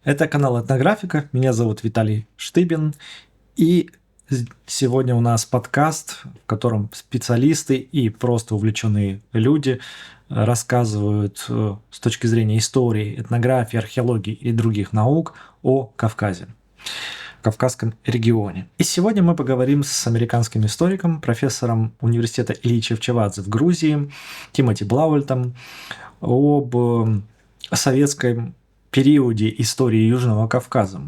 Это канал Этнографика. Меня зовут Виталий Штыбин. И сегодня у нас подкаст, в котором специалисты и просто увлеченные люди рассказывают с точки зрения истории, этнографии, археологии и других наук о Кавказе, Кавказском регионе. И сегодня мы поговорим с американским историком, профессором университета Ильи Чевчевадзе в Грузии Тимоти Блауэлтом об советском периоде истории Южного Кавказа.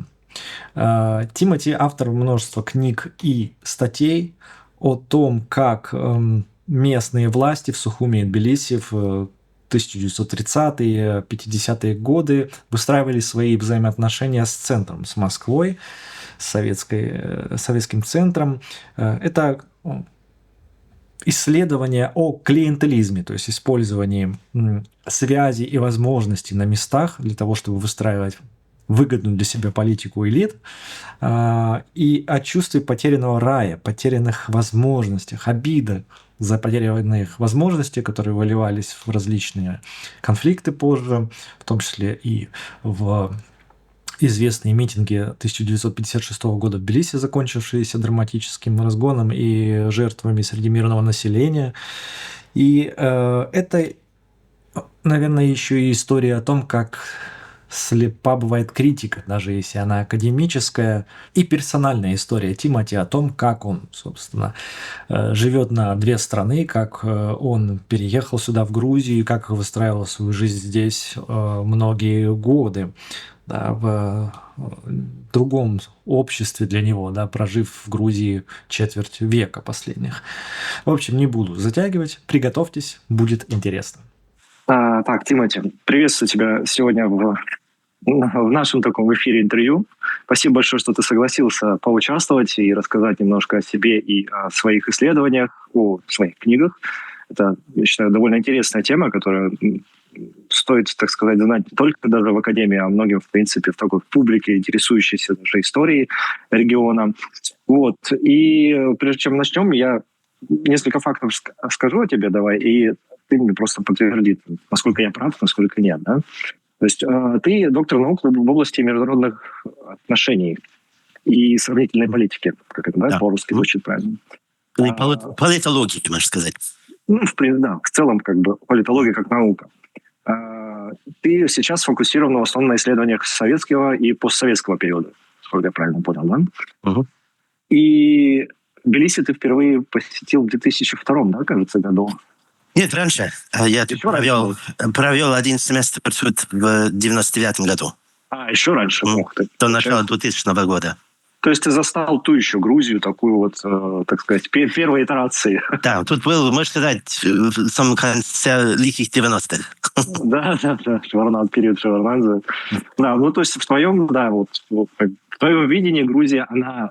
Тимоти автор множества книг и статей о том, как местные власти в Сухуми и Тбилиси в 1930-е, 50-е годы выстраивали свои взаимоотношения с центром, с Москвой, с советским центром. Это исследование о клиентелизме, то есть использовании связей и возможностей на местах для того, чтобы выстраивать выгодную для себя политику элит, и о чувстве потерянного рая, потерянных возможностях, обида за потерянных возможностей, которые выливались в различные конфликты позже, в том числе и в известные митинги 1956 года в Тбилиси, закончившиеся драматическим разгоном и жертвами среди мирного населения. И это, наверное, еще и история о том, как слепа бывает критика, даже если она академическая, и персональная история Тимоти о том, как он, собственно, живет на две страны, как он переехал сюда, в Грузию, как выстраивал свою жизнь здесь многие годы, да, в другом обществе для него, да, прожив в Грузии четверть века последних. В общем, не буду затягивать, приготовьтесь, будет интересно. Так, Тимоти, приветствую тебя сегодня в нашем таком эфире интервью. Спасибо большое, что ты согласился поучаствовать и рассказать немножко о себе и о своих исследованиях, о своих книгах. Это, я считаю, довольно интересная тема, которая стоит, так сказать, знать не только даже в академии, а многим, в принципе, в такой публике, интересующейся даже историей региона. Вот. И прежде чем начнем, я несколько фактов скажу о тебе, давай, и ты мне просто подтверди, насколько я прав, насколько нет. Да? То есть ты доктор наук в области международных отношений и сравнительной политики, как это, да, по-русски звучит правильно. Политологии, можно сказать. Ну, в целом, как бы, политология как наука. Ты сейчас сфокусирован в основном на исследованиях советского и постсоветского периода, сколько я правильно понял, да? Угу. И Тбилиси ты впервые посетил в 2002, да, кажется, году? Нет, раньше. Я провел один семестр в 99 году. Еще раньше? До начала 2000 года. То есть ты застал ту еще Грузию, такую вот, так сказать, первой итерации. Да, тут был, можно сказать, в самом конце лихих 90-х. Да, период Шеварднадзе. Да, ну то есть в твоем, да, вот в твоем видении Грузия, она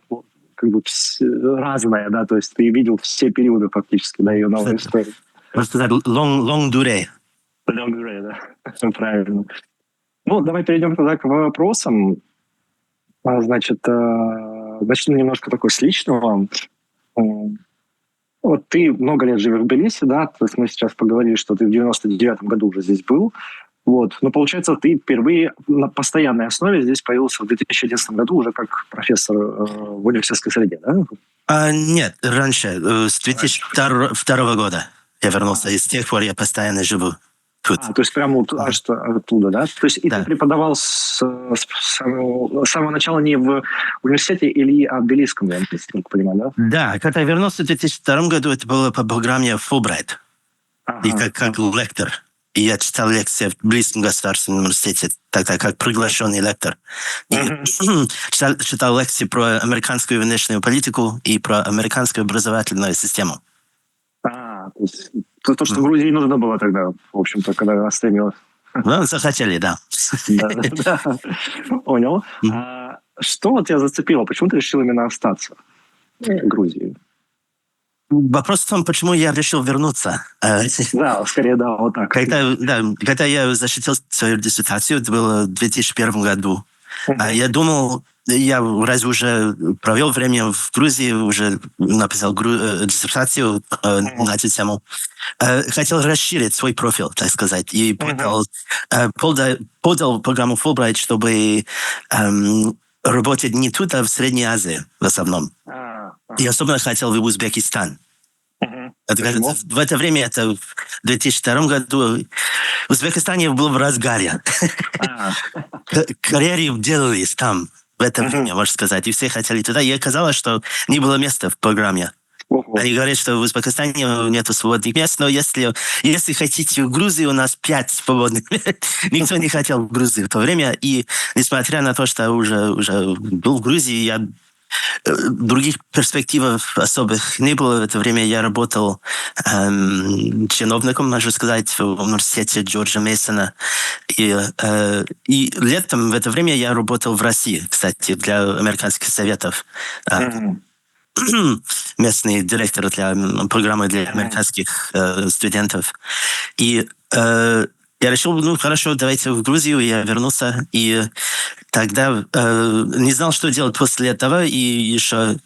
как бы разная, да, то есть ты видел все периоды фактически, да, ее новой истории. Можно сказать, long durée. Long durée, да, правильно. Ну, давай перейдем тогда к вопросам. Значит, начну немножко такой с личного. Вот ты много лет живешь в Тбилиси, да, то есть мы сейчас поговорили, что ты в 99-м году уже здесь был. Вот. Но получается, ты впервые на постоянной основе здесь появился в 2011 году уже как профессор в университетской среде, да? Нет, раньше, с 2002 года я вернулся, и с тех пор я постоянно живу тут. То есть прямо оттуда, да? То есть и ты преподавал с самого начала не в университете или в Тбилисском, я так понимаю, да? Да, когда я вернулся в 2002 году, это было по программе Fulbright. И как лектор. И я читал лекции в Тбилисском государственном университете, тогда как приглашенный лектор. И читал лекции про американскую внешнюю политику и про американскую образовательную систему. То, что в Грузии нужно было тогда, в общем-то, когда остремилось. Ну, захотели, да. Да. Понял. Что вот тебя зацепило? Почему ты решил именно остаться в Грузии? Вопрос в том, почему я решил вернуться. Да, скорее, да, вот так. Когда я защитил свою диссертацию, это было в 2001 году, я думал, я разве уже провел время в Грузии, уже написал диссертацию на эту тему. Хотел расширить свой профиль, так сказать, и подал программу Fulbright, чтобы работать не тут, а в Средней Азии в основном. И особенно хотел в Узбекистан. В это время, это в 2002 году, в Узбекистане был в разгаре. Карьеры делались там в это время, можно сказать, и все хотели туда. И оказалось, что не было места в программе. Они говорят, что в Узбекистане нет свободных мест, но если хотите в Грузии, у нас 5 свободных мест. Никто не хотел в Грузии в то время, и несмотря на то, что уже был в Грузии, других перспектив особых не было. В это время я работал чиновником, можно сказать, в университете Джорджа Мейсона. И летом в это время я работал в России, кстати, для американских советов. Местный директор для программы для американских студентов. И я решил, хорошо, давайте в Грузию. Я вернулся, и тогда не знал, что делать после этого. И еще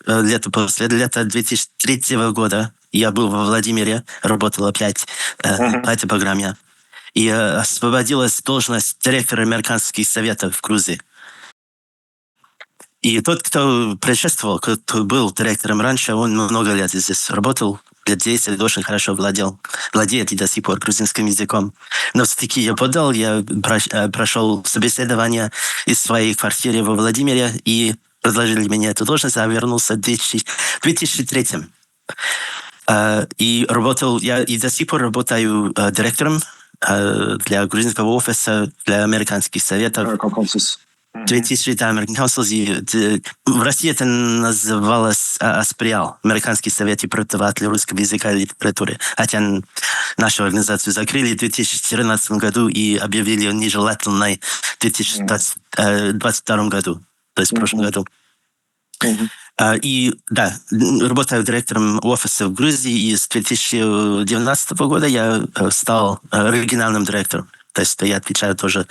после лета 2003 года я был во Владимире, работал опять по этой программе. И освободилась должность директора американских советов в Грузии. И тот, кто предшествовал, кто был директором раньше, он много лет здесь работал, лет 10, очень хорошо владеет и до сих пор грузинским языком. Но все-таки я прошел собеседование из своей квартиры во Владимире, и предложили мне эту должность, а вернулся в 2003. И работал, я и до сих пор работаю директором для грузинского офиса, для американских советов. 2003 American Council. В России это называлось АСПРИАЛ, Американский совет и преподавателей русского языка и литературы. Хотя нашу организацию закрыли в 2014 году и объявили нежелательной в 2022 году, то есть в прошлом году. И да, работаю директором офиса в Грузии, и с 2019 года я стал региональным директором. То есть я отвечаю тоже,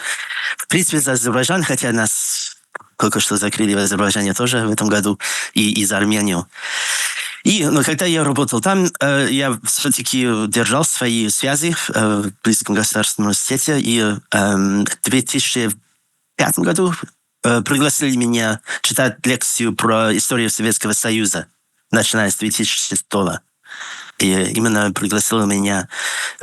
в принципе, за Азербайджан, хотя нас только что закрыли в Азербайджане тоже в этом году, и за Армению. Но когда я работал там, я все-таки держал свои связи в Близком государственном университете, и в 2005 году пригласили меня читать лекцию про историю Советского Союза, начиная с 2006 года. И именно пригласила меня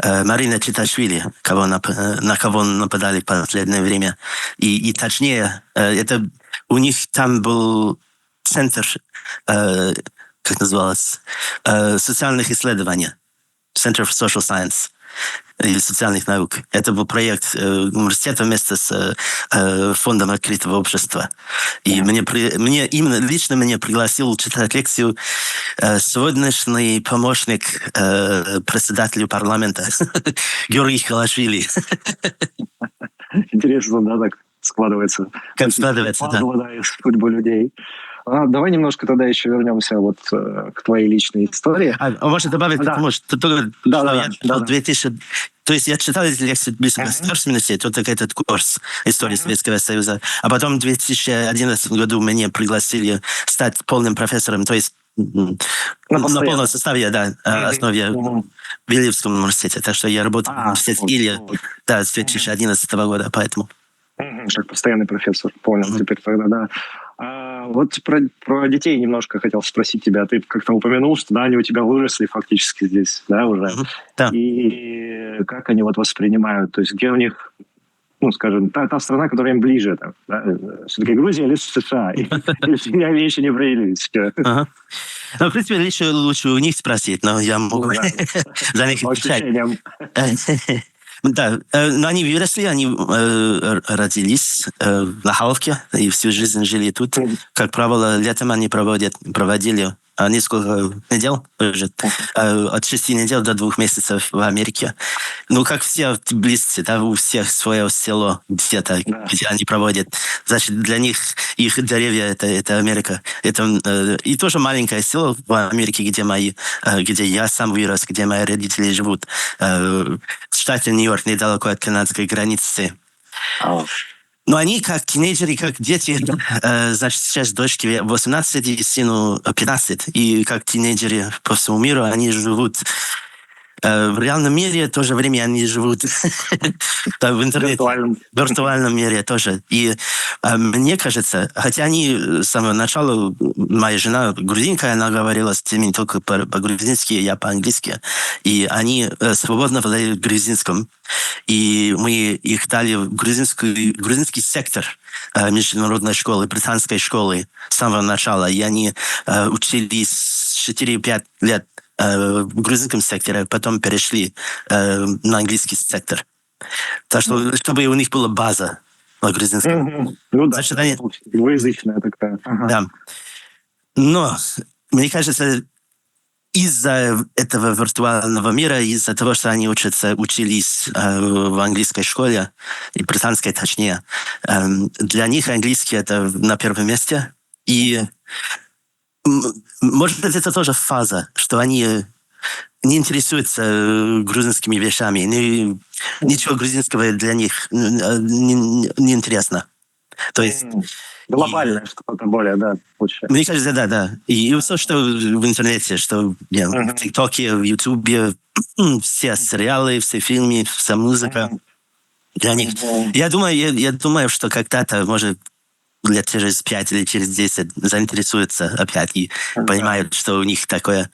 Марина Читашвили, на кого нападали в последнее время. И точнее, это у них там был центр, как называлось, социальных исследований, Center for Social Science, или социальных наук. Это был проект университета вместе с Фондом открытого общества. И лично меня пригласил читать лекцию сегодняшний помощник председателю парламента Георгий Халашвили. Интересно, да, так складывается. Как складывается, да. Судьбу людей. Давай немножко тогда еще вернемся к твоей личной истории. Можно добавить, потому что да. 2000... То есть я читал эти лекции в Близком государственном университете, вот этот курс истории Советского Союза, а потом в 2011 году меня пригласили стать полным профессором, то есть на полном составе, да, основе в Вильнюсском университете. Так что я работал в университете Илья с 2011 года, поэтому. Как постоянный профессор, понял. Теперь тогда, да. Вот про детей немножко хотел спросить тебя. Ты как-то упомянул, что да, они у тебя выросли фактически здесь, да, уже. Да. И как они воспринимают? То есть где у них, скажем, та страна, которая им ближе, там, да? Все-таки Грузия или США? Или вещи не проявились? В принципе, лучше у них спросить, но я могу за них отвечать. Да, но они выросли, они родились на Халке и всю жизнь жили тут. Как правило, летом они проводили несколько недель, от 6 недель до 2 месяцев в Америке. Как все близцы, да, у всех свое село где-то, где они проводят. Значит, для них их деревья это Америка. И тоже маленькое село в Америке, где я сам вырос, где мои родители живут. В штате Нью-Йорк, недалеко от канадской границы. Но они как тинейджеры, как дети, значит, сейчас дочке 18 и сыну 15. И как тинейджеры по всему миру, они живут в реальном мире, в то же время они живут в интернете, в виртуальном мире тоже. И мне кажется, хотя они с самого начала, моя жена грузинка, она говорила с ними только по-грузински, я по-английски, и они свободно владеют грузинским. И мы их дали в грузинский сектор международной школы, британской школы с самого начала. И они учились 4-5 лет в грузинском секторе, потом перешли на английский сектор. Так что, чтобы у них была база на грузинском. Ну да, значит, они... двуязычная такая. Да. Но, мне кажется, из-за этого виртуального мира, из-за того, что они учились в английской школе, и британской точнее, для них английский это на первом месте. И может быть, это тоже фаза, что они не интересуются грузинскими вещами. Ничего грузинского для них не интересно. То есть... Глобальное что-то более, да, получается. Мне кажется, да. И все, что в интернете, что в ТикТоке, в Ютубе, все сериалы, все фильмы, вся музыка для них. Я думаю, что когда-то, может, лет через 5 или через 10 заинтересуются опять и понимают, что у них такое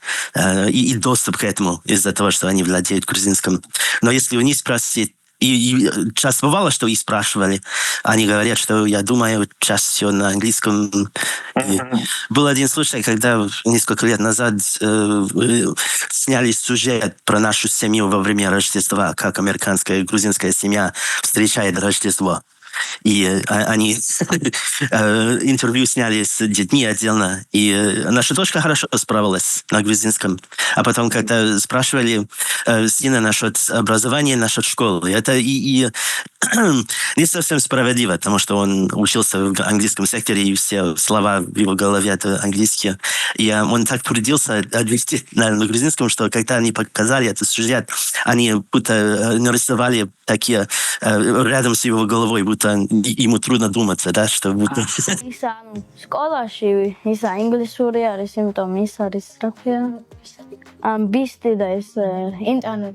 и доступ к этому из-за того, что они владеют грузинским. Но если у них спросить, и часто бывало, что их спрашивали, они говорят, что я думаю, сейчас все на английском. Был один случай, когда несколько лет назад сняли сюжет про нашу семью во время Рождества, как американская и грузинская семья встречает Рождество. И они интервью сняли с детьми отдельно. И наша дочка хорошо справилась на грузинском. А потом, когда спрашивали сына насчет образования, насчет школы, это и не совсем справедливо, потому что он учился в английском секторе, и все слова в его голове это английские. И он так трудился отвести на грузинском, что когда они показали этот сюжет, они будто нарисовали такие рядом с его головой, будто ему трудно думать, да, что будто... სკოლაში ისა ინგლისური არის, იმიტომ ის არის რაფია ბისტი და ეს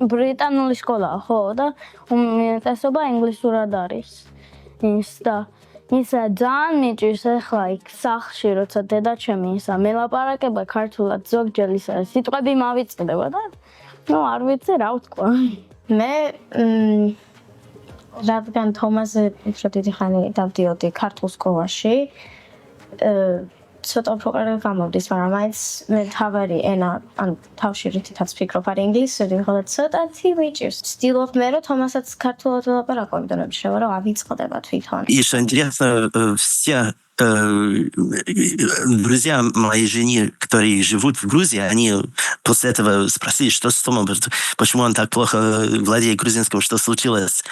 ბრიტანული სკოლაა, ხო და უმეტესობა ინგლისურად არის. ის და ისა ძალიან მიჭირს ახლა იქ სახლში, როცა დედაჩემი ისა მელაპარაკება ქართულად ზოგჯერ ისა სიტყვები მავიწყდება და ნუ არ ვიცი რა ვთქვა. მე რადგან თომაზე უფრო დიდი ხანი დავდიოდი ქართულ სკოლაში, ცოტა უფრო კარგად გამოვდის, მაგრამ მაინც მე თავარი ენა, ან თავში რითითაც вფიქრობ არის ინგლისური, ხოლო ცოტათი მიჭირს. ვცდილობ მე რომ თომასაც ქართულად ველაპარაკო, იმიტომ რომ შეიძლება რომ ავიწყდება თვითონ. И что интересно, все друзья моей жены, которые живут в Грузии, они после этого спросили, что с Томом, почему он так плохо владеет грузинским, что случилось.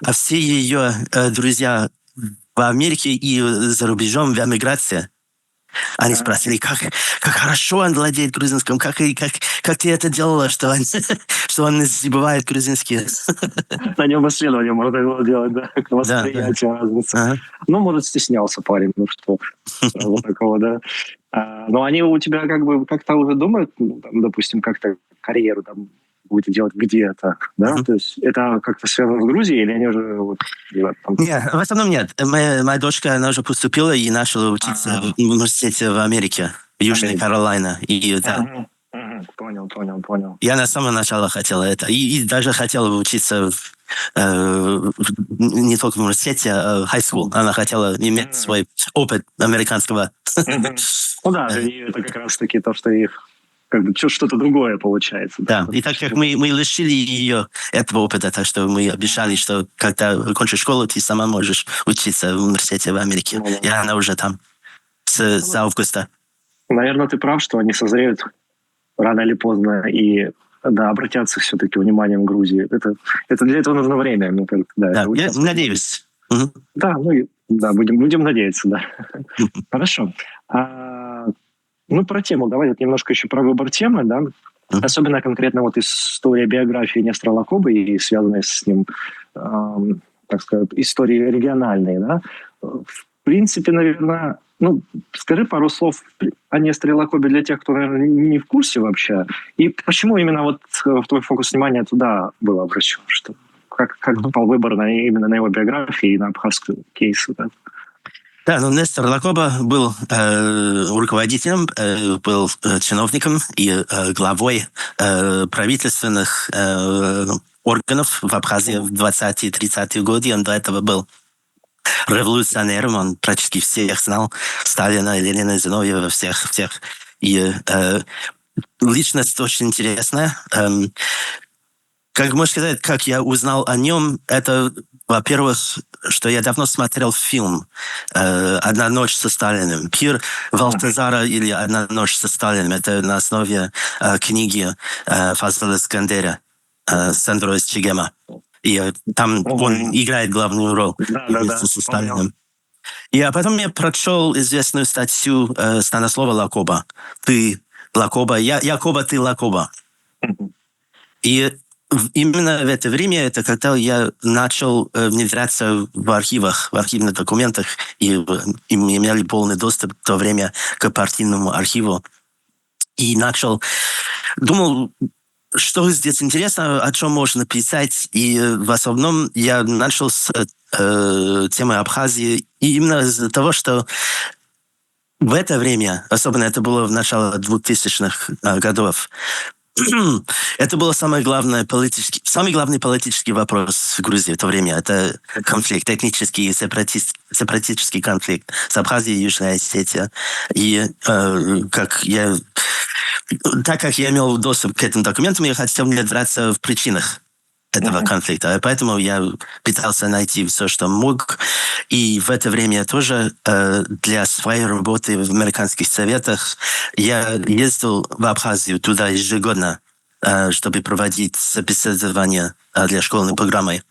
А все ее друзья в Америке и за рубежом в эмиграции, они спросили, как хорошо он владеет грузинским, как ты это делала, что он не забывает грузинский. На нем исследование можно было делать, да, как восприятие разницы. Ну, может, стеснялся парень, ну что, вот такого, да. Но они у тебя как бы как-то уже думают, ну, там, допустим, как-то карьеру там будете делать где-то, да? То есть это как-то связано с Грузией, или они уже вот там... Нет, в основном нет. Моя дочка, она уже поступила и начала учиться в университете в Америке, в Южной Каролайне. И, да. Понял. Я на самого начала хотела это. И даже хотела учиться не только в университете, а в high school. Она хотела иметь свой опыт американского. Ну да, это как раз-таки то, что их как бы что-то другое получается. Да, и так как мы лишили ее этого опыта, так что мы обещали, что когда кончишь школу, ты сама можешь учиться в университете в Америке. И она уже там с августа. Наверное, ты прав, что они созреют рано или поздно и да, обратятся все-таки вниманием к Грузии. Это для этого нужно время. Да, я надеюсь. Да, будем надеяться, да. Хорошо. Ну, про тему. Давай немножко еще про выбор темы, да. Особенно конкретно вот история биографии Нестора Лакобы и связанная с ним так сказать, истории региональные, да. В принципе, наверное, ну, скажи пару слов о Несторе Лакобе для тех, кто, наверное, не в курсе вообще. И почему именно вот твой фокус внимания туда был обращен? Что, как попал выбор именно на его биографии и на абхазскую кейсу? Да? Да, ну Нестор Лакоба был руководителем, был чиновником и главой правительственных органов в Абхазии в 20-е 30-е годы. Он до этого был революционером, он практически всех знал, Сталина, Ленина, Зиновьева, всех. И личность очень интересная. Как можно сказать, как я узнал о нем, это, во-первых, что я давно смотрел фильм «Одна ночь со Сталиным». «Пир Валтазара» или «Одна ночь со Сталиным». Это на основе книги Фазла Искандера Сандро Чегема. И там он играет главную роль вместе со Сталиным. И потом я прочел известную статью Станислава Лакоба. «Ты Лакоба, я Коба, ты Лакоба». И именно в это время, это когда я начал внедряться в архивах, в архивных документах, и мы имели полный доступ в то время к партийному архиву. И думал, что здесь интересно, о чем можно писать. И в основном я начал с темы Абхазии. И именно из-за того, что в это время, особенно это было в начале 2000-х годов, это был самый главный политический вопрос в Грузии в то время. Это конфликт, этнический, сепаратистский конфликт с Абхазией и Южной Осетией. И так как я имел доступ к этим документам, я хотел внедряться в причинах этого конфликта. Поэтому я пытался найти все, что мог. И в это время тоже для своей работы в американских советах я ездил в Абхазию туда ежегодно, чтобы проводить собеседования для школьной программы.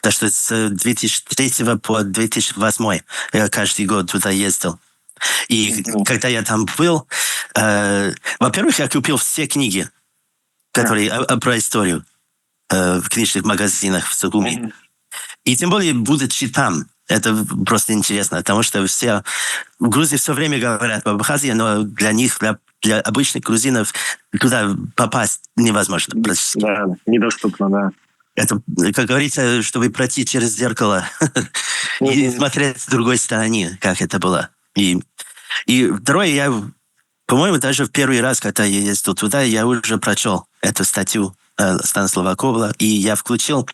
Так что с 2003 по 2008 я каждый год туда ездил. И когда я там был, во-первых, я купил все книги, которые про историю в книжных магазинах в Сугуми. И тем более, будучи там, это просто интересно, потому что все в Грузии все время говорят об Абхазии, но для них, для обычных грузинов, туда попасть невозможно. Да, недоступно, да. Это, как говорится, чтобы пройти через зеркало и смотреть с другой стороны, как это было. И второе, по-моему, даже в первый раз, когда я ездил туда, я уже прочел эту статью Станислава Лакоба, и я включил.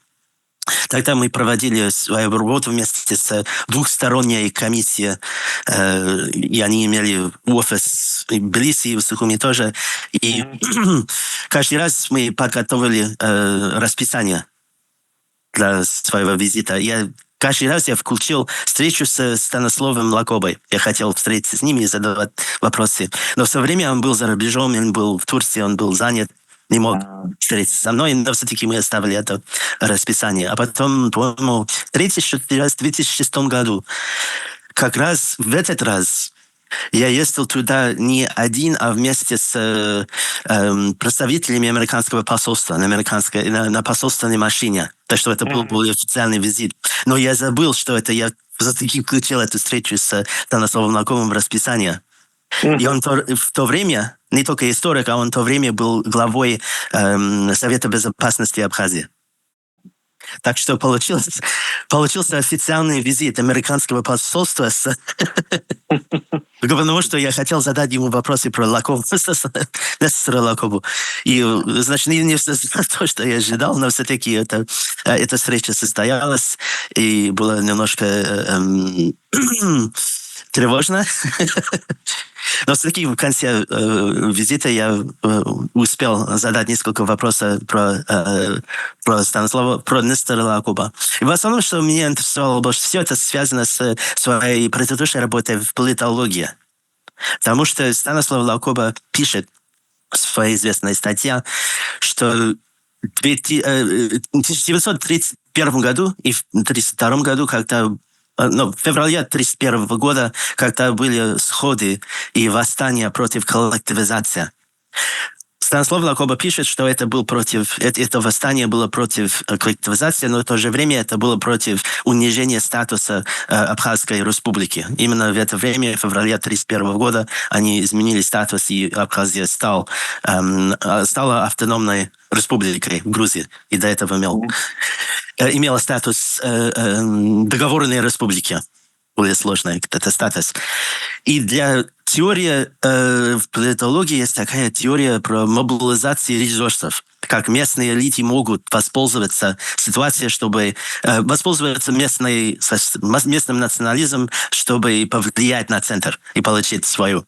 Тогда мы проводили свою работу вместе с двухсторонней комиссией, и они имели офис в Тбилиси и в Сухуми тоже. И каждый раз мы подготовили расписание для своего визита. Каждый раз я включил встречу с Станиславом Лакобой. Я хотел встретиться с ним и задавать вопросы. Но все время он был за рубежом, он был в Турции, он был занят, не мог встретиться со мной, но все-таки мы оставили это расписание. А потом, по-моему, в 2006 году, как раз в этот раз я ездил туда не один, а вместе с представителями американского посольства на посольственной машине. Так что это был более официальный визит. Но я забыл, что это я все-таки включил эту встречу с Станиславом Лакобом в расписание. И он в то время, не только историк, а он в то время был главой Совета безопасности Абхазии. Так что получился официальный визит американского посольства потому что я хотел задать ему вопросы про Лакоба, Нестора Лакобу. И, значит, не то, что я ожидал, но все-таки эта встреча состоялась, и было немножко тревожно. Но все-таки в конце визита я успел задать несколько вопросов про Станислава, про Нестора Лакоба. И в основном, что меня интересовало больше всего, это связано с своей предыдущей работой в политологии. Потому что Станислав Лакоба пишет в своей известной статье, что в 1931 году и в 1932 году, в феврале 1931 года, когда были сходы и восстания против коллективизации, Станислав Лакоба пишет, что это восстание было против коллективизации, но в то же время это было против унижения статуса Абхазской республики. Именно в это время, в феврале 1931 года, они изменили статус, и Абхазия стала автономной республикой в Грузии, и до этого имела статус договорной республики. Более сложный это статус. И для теории в политологии есть такая теория про мобилизацию ресурсов, как местные элиты могут воспользоваться ситуацией, чтобы воспользоваться местным национализмом, чтобы повлиять на центр и получить свои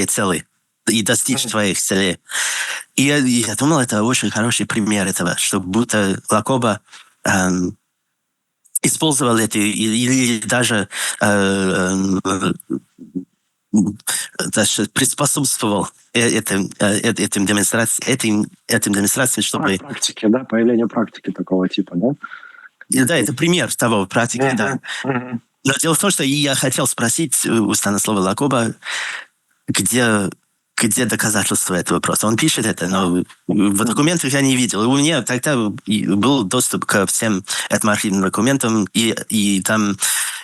цели и достичь своих целей. И я думал, это очень хороший пример этого, что будто Лакоба использовал это или даже приспособствовал этим демонстрациям, чтобы... Практики, да, появление практики такого типа, да? Да, это пример того практики, да. Но дело в том, что я хотел спросить у Станислава Лакоба, где доказательства этого просто. Он пишет это, но в документах я не видел. И у меня тогда был доступ ко всем этим архивным документам, и там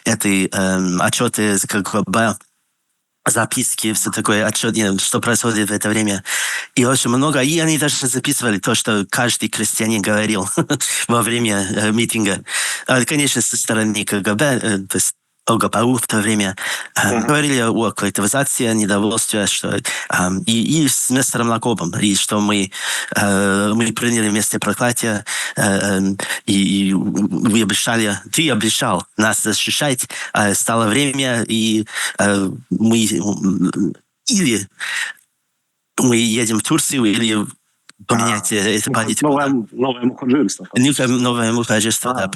отчеты из КГБ, записки, все такое, отчеты, что происходит в это время. И очень много. И они даже записывали то, что каждый крестьянин говорил во время митинга. Конечно, со стороны КГБ, то есть ОГПУ в то время, говорили о коллективизации, недовольстве, что и с мистером Лакобом, и что мы приняли вместе проклятие, и ты обещал нас защищать, стало время, и мы едем в Турцию, или поменять эту политику. Новое мухаджирство. Новое мухаджирство, да.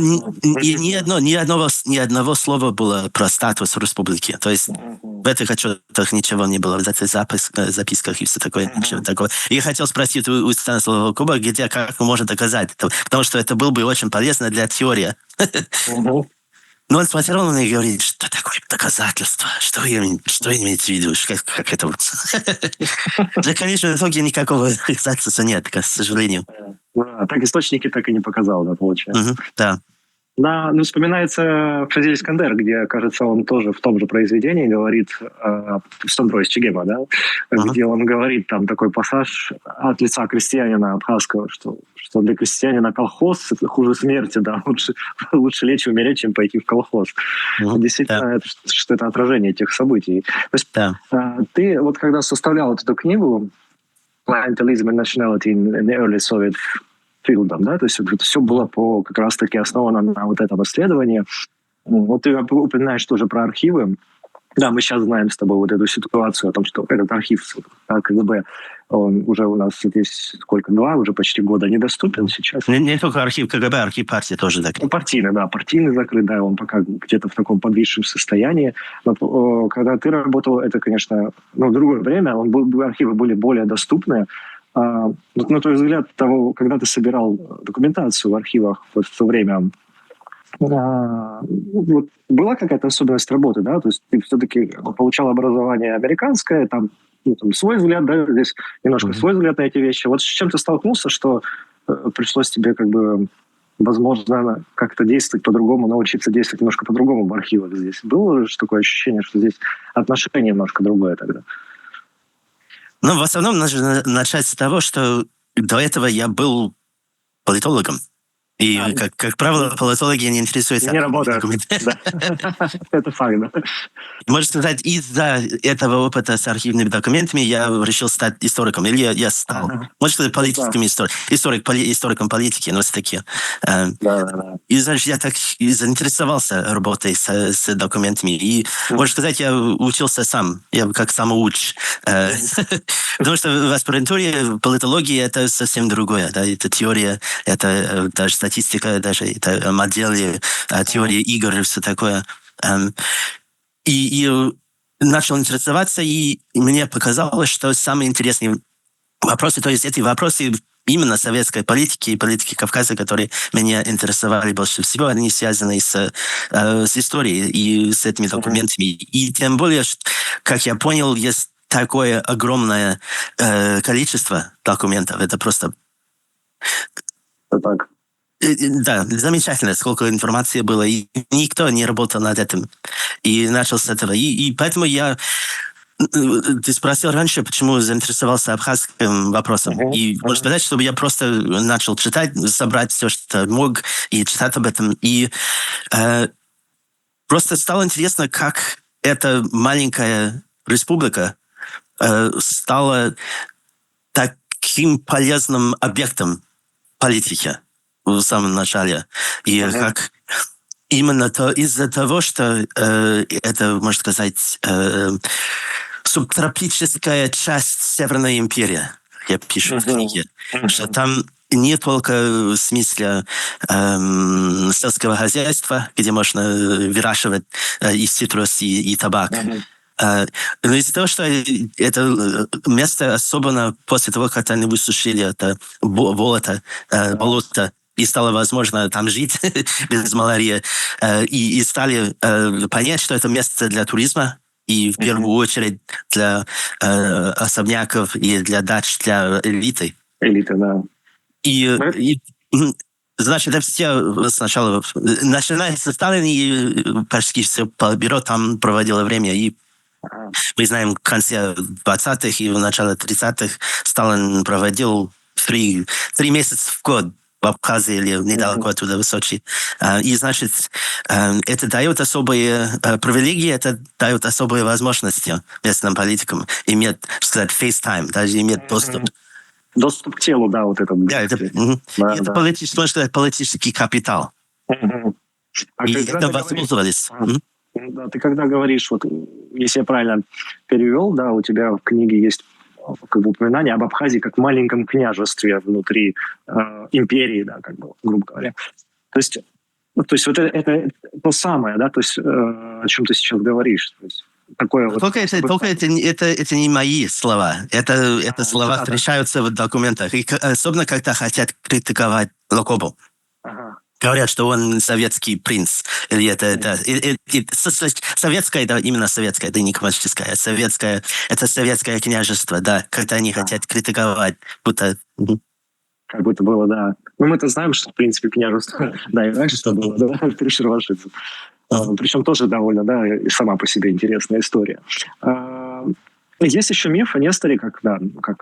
Ни одного слова было про статус республики. То есть в этих отчетах ничего не было, в этих записках и все такое. Ничего такого. И я хотел спросить у Станислава Лакоба, как можно доказать это, потому что это было бы очень полезно для теории. Но он смотрел на меня и говорит, что такое доказательство? Что имеете в виду? Как это? Да, конечно, в итоге никакого доказательства нет, к сожалению. Так источники так и не показал, да, получается. Да. Да, вспоминается Фазиль Искандер, где, кажется, он тоже в том же произведении говорит, Стандро из Чегема, да, где он говорит, там такой пассаж от лица крестьянина абхазского, что для крестьянина колхоз – это хуже смерти, да, лучше лечь и умереть, чем пойти в колхоз. Действительно, это отражение тех событий. То есть ты вот когда составлял эту книгу «Clientelism and Nationality in the Early Soviet Field», да, то есть это все было как раз-таки основано на вот этом исследовании. Вот ты упоминаешь тоже про архивы. Да, мы сейчас знаем с тобой вот эту ситуацию о том, что этот архив КГБ, он уже у нас здесь уже почти года недоступен сейчас. Не только архив КГБ, архив партии тоже закрыт. Партийный закрыт, да, он пока где-то в таком подвисшем состоянии. Но когда ты работал, это, конечно, другое время, архивы были более доступны. На твой взгляд, когда ты собирал документацию в архивах вот в то время, была какая-то особенность работы, да? То есть ты все-таки получал образование американское, там свой взгляд, да, здесь немножко свой взгляд на эти вещи. Вот с чем ты столкнулся, что пришлось тебе возможно, как-то действовать по-другому, научиться действовать немножко по-другому в архивах здесь? Было же такое ощущение, что здесь отношение немножко другое тогда? В основном нужно начать с того, что до этого я был политологом. И, как правило, политологи не интересуются... Не работают. Это факт, да. Можно сказать, из-за этого опыта с архивными документами я решил стать историком. Или я стал. Можно сказать, политическим историком политики, но все-таки. И, значит, я так и заинтересовался работой с документами. И, можно сказать, я учился сам. Я как самоуч. Потому что в аспирантуре политологии это совсем другое. Да? Это теория, это даже статистика, даже это модели, теория игр и все такое. И начал интересоваться, и мне показалось, что самые интересные вопросы, то есть эти вопросы именно советской политики и политики Кавказа, которые меня интересовали больше всего, они связаны с историей и с этими документами. И тем более, как я понял, есть такое огромное количество документов. Это просто... Так. Да, замечательно, сколько информации было. И никто не работал над этим. И начал с этого. И поэтому ты спросил раньше, почему заинтересовался абхазским вопросом. И можно сказать, чтобы я просто начал читать, собрать все, что мог, и читать об этом. И просто стало интересно, как эта маленькая республика стала таким полезным объектом политики в самом начале. И как именно из-за того, что это, можно сказать, субтропическая часть Северной империи, я пишу в книге, что там не только в смысле сельского хозяйства, где можно выращивать и цитрус, и табак, но из-за того, что это место, особенно после того, как они высушили это болото, и стало возможно там жить без малярии, и стали понять, что это место для туризма, и в первую очередь для особняков и для дач для элиты. Элита, да. И значит, это все сначала, начиная со Сталина, и почти все Политбюро там проводило время. И мы знаем, в конце 20-х и в начале 30-х Сталин проводил 3 месяца в год в Абхазии или недалеко оттуда, в Сочи. И, значит, это дает особые привилегии, это дает особые возможности местным политикам иметь, так сказать, FaceTime, даже иметь доступ. Доступ к телу, да, вот это. Да, это, это политический, можно сказать, политический капитал. И это воспользовались. Да, ты когда говоришь, вот, если я правильно перевел, да, у тебя в книге есть как бы упоминание об Абхазии как маленьком княжестве внутри империи, да, как бы, грубо говоря. То есть вот это то самое, да, то есть о чем ты сейчас говоришь. То есть, такое только вот... это не мои слова. Это слова встречаются в документах. И особенно, когда хотят критиковать Локобу. Говорят, что он советский принц. Или это советское, это именно советское, это не коммунистическое. Это советское княжество, да, когда они хотят критиковать, будто... Как будто было, да. Ну, мы-то знаем, что, в принципе, княжество, да, и раньше что было, да, при Шервашидзе. Причем тоже довольно, да, и сама по себе интересная история. Есть еще миф о Несторе, как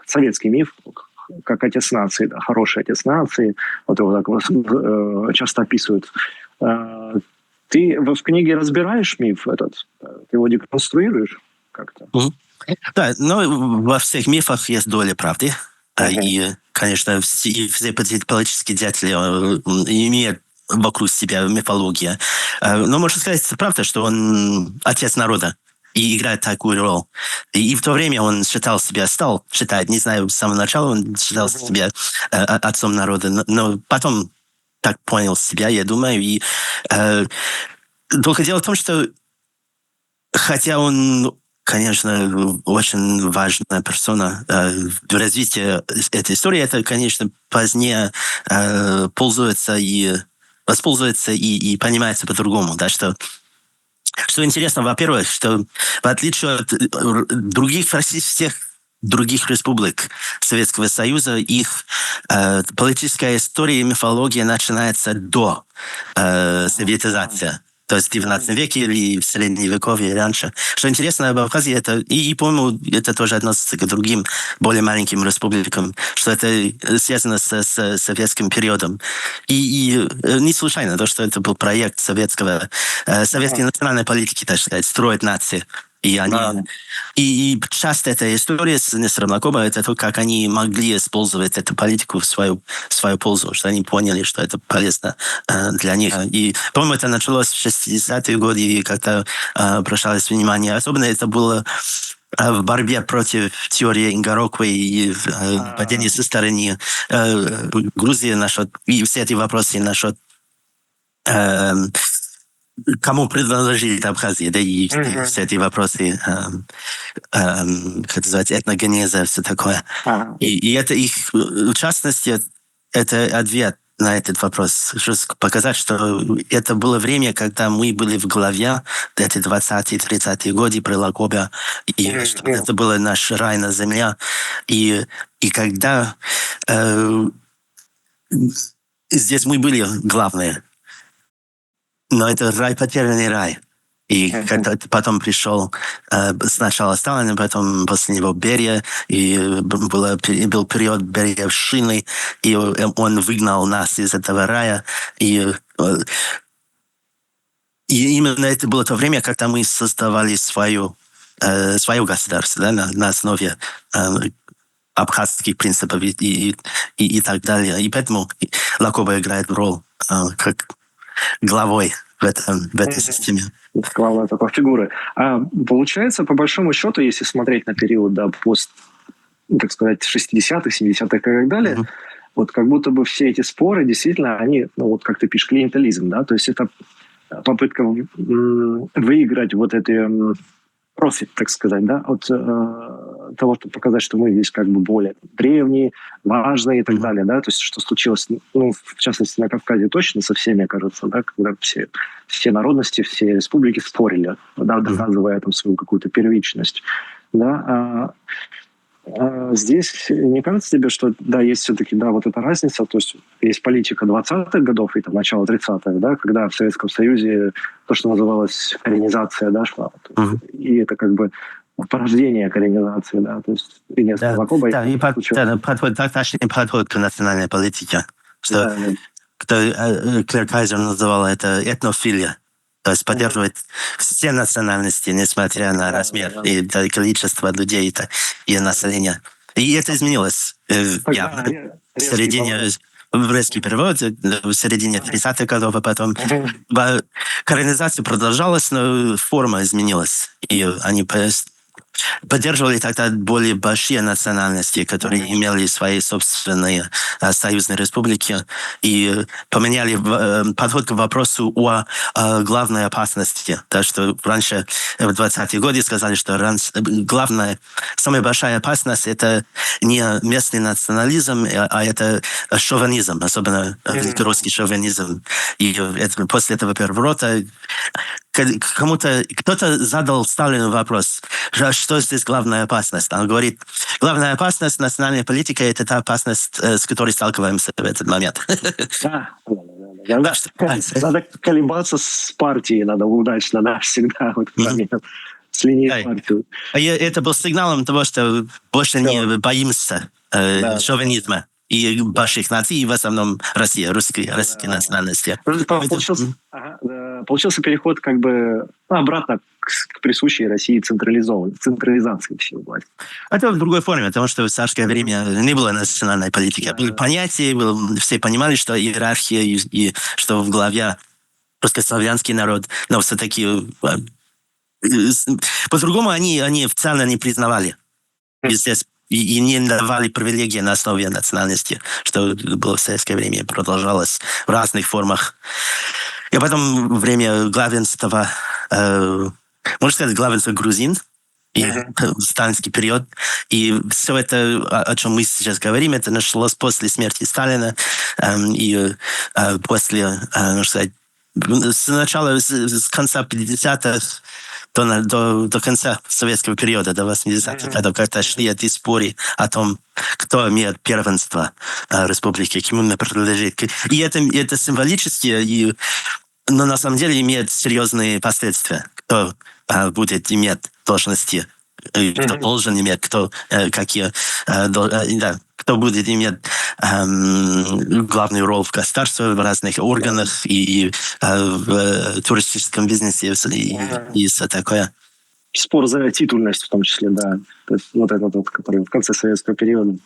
советский миф, как отец нации, да, хороший отец нации, вот его так вот, часто описывают. Ты в книге разбираешь миф этот? Ты его деконструируешь как-то? Да, но во всех мифах есть доля правды. И, конечно, все политические деятели имеют вокруг себя мифологию. Но можно сказать, это правда, что он отец народа и играет такую роль. И в то время он стал считать, не знаю, с самого начала он считал себя отцом народа, но потом так понял себя, я думаю. И только дело в том, что хотя он, конечно, очень важная персона в развитии этой истории, это, конечно, позднее воспользуется и понимается по-другому, да, что интересно, во-первых, что в отличие от всех других республик Советского Союза, их политическая история и мифология начинается до советизации. То есть в 19 веке или в Средневековье раньше. Что интересно об Абхазии, это, и по-моему, это тоже относится к другим, более маленьким республикам, что это связано с советским периодом. И не случайно, то, что это был проект советской национальной политики, так сказать, строить нации. И часто эта история с Нестором Локоба, это то, как они могли использовать эту политику в свою пользу, что они поняли, что это полезно для них. И, по-моему, это началось в 60-е годы, когда обращалось внимание. Особенно это было в борьбе против теории Ингароквы и падения со стороны Грузии насчет, и все эти вопросы насчет кому предложить Абхазию, да, и все эти вопросы, как называть, этногенеза, все такое. И это их, в частности, это ответ на этот вопрос. Просто показать, что это было время, когда мы были в голове, эти 20-30-е годы при Лакобе, и что это было наш рай на земле. И когда здесь мы были главные, но это рай, потерянный рай. И когда потом пришел сначала Сталин, потом после него Берия, и был период Бериевщины, и он выгнал нас из этого рая. И именно это было то время, когда мы создавали свое государство, да, на основе абхазских принципов и так далее. И поэтому Лакоба играет роль как главой в этой системе. Главная такая фигура. А получается, по большому счету, если смотреть на период, да, как сказать, 60-х, 70-х и так далее, вот как будто бы все эти споры, действительно, они, ну, вот как ты пишешь, клиентелизм, да, то есть это попытка выиграть вот эти профит, так сказать, да, от того, чтобы показать, что мы здесь как бы более древние, важные и так далее, да, то есть что случилось, ну, в частности, на Кавказе точно со всеми, кажется, да, когда все народности, все республики спорили, да, доказывая там свою какую-то первичность, да, здесь не кажется тебе, что, да, есть все-таки, да, вот эта разница, то есть есть политика 20-х годов и там начало 30-х, да, когда в Советском Союзе то, что называлось коренизация, да, шла, и это как бы порождение коренизации, да, то есть и несколько Лакоба. Да, и точный подход к национальной политике, что Клэр Кайзер называла это этнофилия. То есть поддерживать все национальности, несмотря на размер и количество людей и населения. И это изменилось явно. В середине, в резкий перевод, в середине 30-х годов, а потом колонизация продолжалась, но форма изменилась. И они поддерживали тогда более большие национальности, которые имели свои собственные союзные республики, и поменяли подход к вопросу о главной опасности. Так что раньше, в 20-е годы, сказали, что главная, самая большая опасность — это не местный национализм, а это шовинизм, особенно русский шовинизм. И после этого переворота кто-то задал Сталину вопрос, что здесь главная опасность. Он говорит, главная опасность национальной политики — это та опасность, с которой сталкиваемся в этот момент. Надо колебаться с партией, надо удачно, да, всегда вот с линией партии. Это был сигналом того, что больше не боимся шовинизма и больших наций, и в основном Россия, русские национальности. Получился переход как бы обратно к присущей России централизации всей власти. Это в другой форме, потому что в царское время не было национальной политики. Были понятия, все понимали, что иерархия и что в главе русскославянский народ, но все-таки по-другому они официально не признавали. И не давали привилегии на основе национальности, что было в советское время и продолжалось в разных формах. И потом время главенства, можно сказать, главенства грузин, и сталинский период. И все это, о чем мы сейчас говорим, это началось после смерти Сталина и после, можно сказать, с конца 50-х до конца советского периода, до 80-х годов, когда шли эти споры о том, кто имеет первенство республики, кому она принадлежит. И это символически, но на самом деле имеет серьезные последствия. Кто будет иметь должности, кто должен иметь, кто будет иметь главную роль в государстве, в разных органах и в туристическом бизнесе и все такое. Спор за титульность в том числе, да. То есть вот этот вот, который в конце советского периода.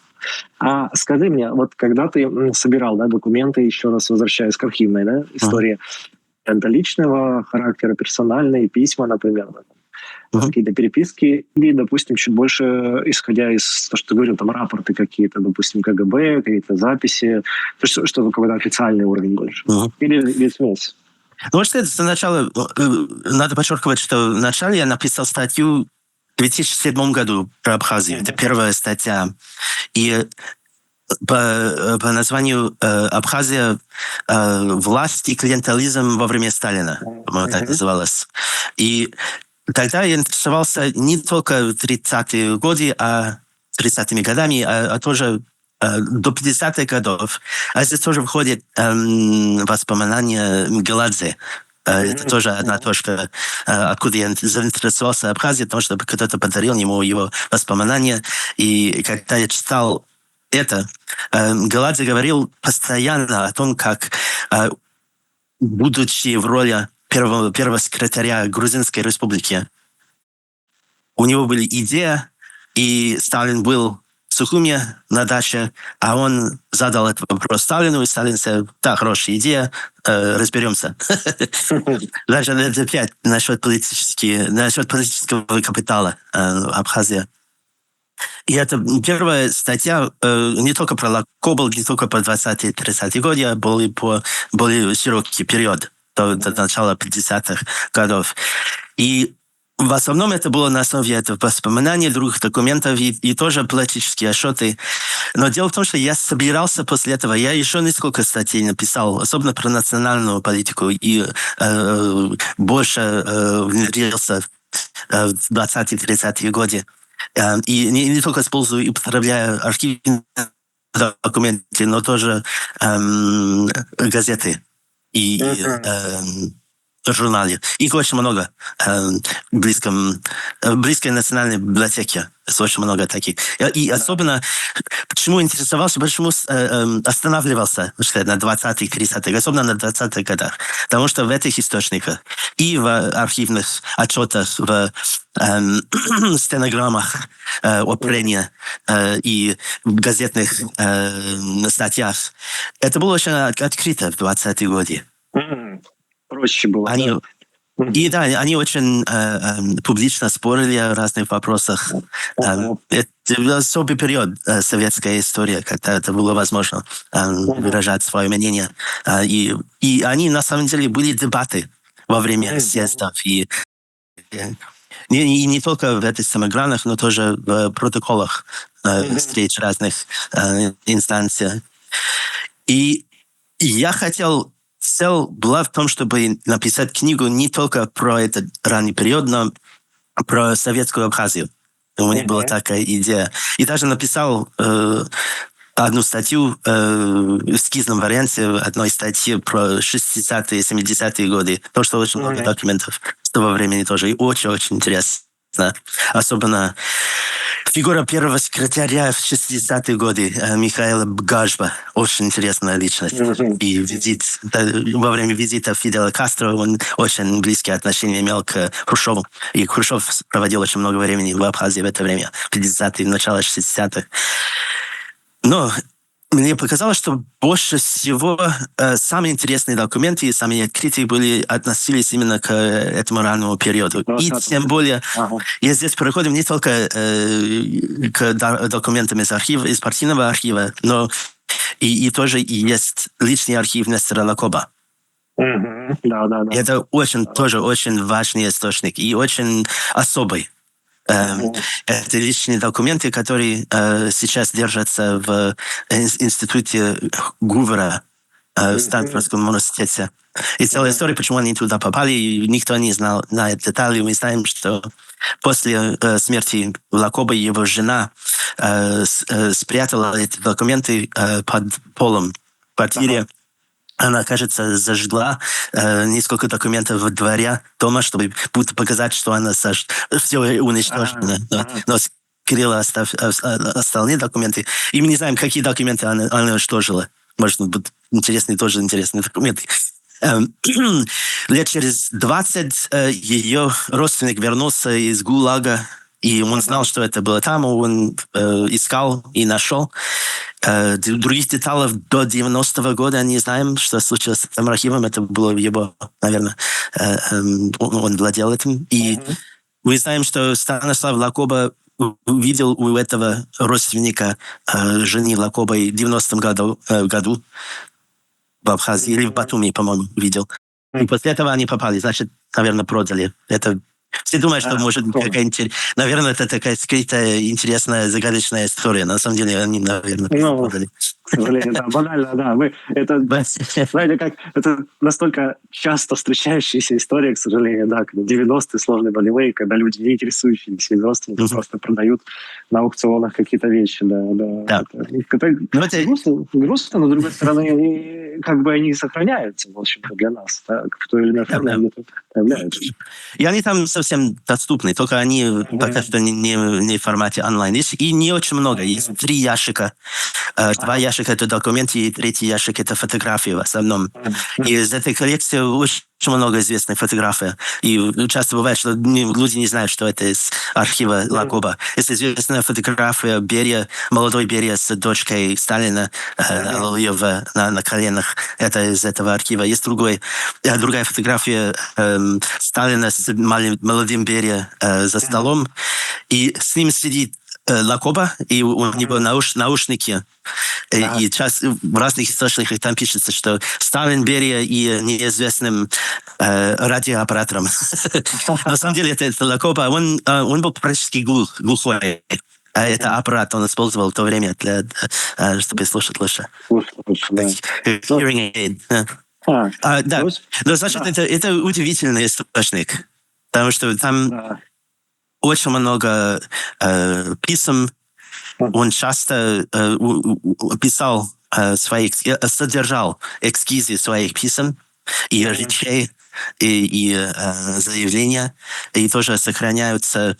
А скажи мне, вот когда ты собирал, да, документы, еще раз возвращаясь к архивной, да, истории, это личного характера, персональные письма, например, какие-то переписки, или, допустим, чуть больше, исходя из того, что ты говорил, там рапорты какие-то, допустим, КГБ, какие-то записи, то есть что какой-то официальный уровень больше. Или смесь. Ну, что это сначала, надо подчеркивать, что вначале я написал статью в 2007 году про Абхазию. Это первая статья. И по названию Абхазия «Власть и клиентелизм во время Сталина», по-моему, так называлось. И тогда я интересовался не только 30-е годы, 30-ми годами, а тоже до 50-х годов. А здесь тоже входит воспоминания Меладзе. Это тоже одна точка, откуда я заинтересовался Абхазией, потому что кто-то подарил ему его воспоминания. И когда я читал это, Меладзе говорил постоянно о том, как, будучи в роли первого секретаря Грузинской республики, у него были идеи, и Сталин был в Сухуме на даче, а он задал этот вопрос Сталину, и Сталин сказал: да, хорошая идея, разберемся. Даже это опять насчет политического капитала Абхазия. И это первая статья не только про Лакобл, не только по 20-30-е годы, а более широкий период, до начала 50-х годов. И в основном это было на основе этого воспоминаний, других документов и тоже политические отчеты. Но дело в том, что я собирался после этого, я еще несколько статей написал, особенно про национальную политику, и больше внедрился в 20-30-е годы. И не только использую и употребляю архивные документы, но тоже газеты и журнале. Их очень много в близкой национальной библиотеке. Очень много таких. И особенно, почему интересовался, почему останавливался на 20-х, 30-х, особенно на 20-х годах. Потому что в этих источниках и в архивных отчетах, в стенограммах о прении и в газетных статьях это было очень открыто в 20-е годы. Проще было. И да, они очень публично спорили о разных вопросах. Это особый период советской истории, когда это было возможно выражать свое мнение. И они, на самом деле, были дебаты во время съездов. И не только в этих стенограммах, но тоже в протоколах встреч разных инстанций. И я хотел... Цель была в том, чтобы написать книгу не только про этот ранний период, но про советскую Абхазию. У меня была такая идея. И даже написал одну статью в эскизном варианте, одной статьи про 60-е, 70-е годы. Потому что очень много документов с того времени тоже. И очень-очень интересно. Особенно фигура первого секретаря в 60-е годы Михаила Гажба. Очень интересная личность. И во время визита Фиделя Кастро он очень близкие отношения имел к Хрущеву. И Хрущев проводил очень много времени в Абхазии в это время, 50-е, начало 60-х. Но мне показалось, что больше всего самые интересные документы и самые открытые относились именно к этому раннему периоду. И тем более, я здесь переходим не только к документам из архива, из партийного архива, но и тоже есть личный архив Нестора Лакоба. Да. Это тоже очень важный источник и очень особый. Это личные документы, которые сейчас держатся в институте Гувера в Стэнфордском университете. И целая история, почему они туда попали, и никто не знает детали. Мы знаем, что после смерти Лакоба его жена спрятала эти документы под полом в квартире. Она, кажется, зажгла несколько документов во дворе дома, чтобы будто показать, что она все уничтожено. Но скрыла остальные документы. И мы не знаем, какие документы она уничтожила. Может быть, интересные документы. Лет через 20 ее родственник вернулся из ГУЛАГа, и он знал, что это было там, он искал и нашел. Других деталей до 90-го года не знаем, что случилось с этим архивом. Это было его, наверное, он владел этим. И мы знаем, что Станислав Лакоба увидел у этого родственника жены Лакобой в 90-м году в Абхазии, или в Батуми, по-моему, видел. И после этого они попали, значит, наверное, продали. Это Все думают, что может какая-нибудь... Наверное, это такая скрытая, интересная, загадочная история. На самом деле, они, наверное, подали. К сожалению, да, банально, да. Знаете, как это настолько часто встречающаяся история, к сожалению, да, когда 90-е сложные болевые, когда люди, не интересующиеся родственники, просто продают на аукционах какие-то вещи, да. Это грустно, но, с другой стороны, как бы они сохраняются, в общем-то, для нас, да, в той или иной форме они появляются. И они там совсем доступны, только они пока что не в формате онлайн. И не очень много. Есть 3 ящика. 2 ящика — это документы, и 3-й ящик — это фотографии в основном. И из этой коллекции очень много известных фотографий. И часто бывает, что люди не знают, что это из архива Лакоба. Это известная фотография Берия, молодой Берия с дочкой Сталина на коленах. Это из этого архива. Есть другая фотография Сталина с молодым Берия за столом. И с ним сидит Лакоба, и у него наушники. И в разных источниках там пишется, что Сталин, Берия и неизвестным радиооператором. На самом деле это Лакоба. Он был практически глухой. А это аппарат он использовал в то время, чтобы слушать лучше. Hearing aid. Да. Но, значит, это удивительный источник. Потому что там очень много писем. Он часто писал содержал эскизы своих писем и речей, и заявления, и тоже сохраняются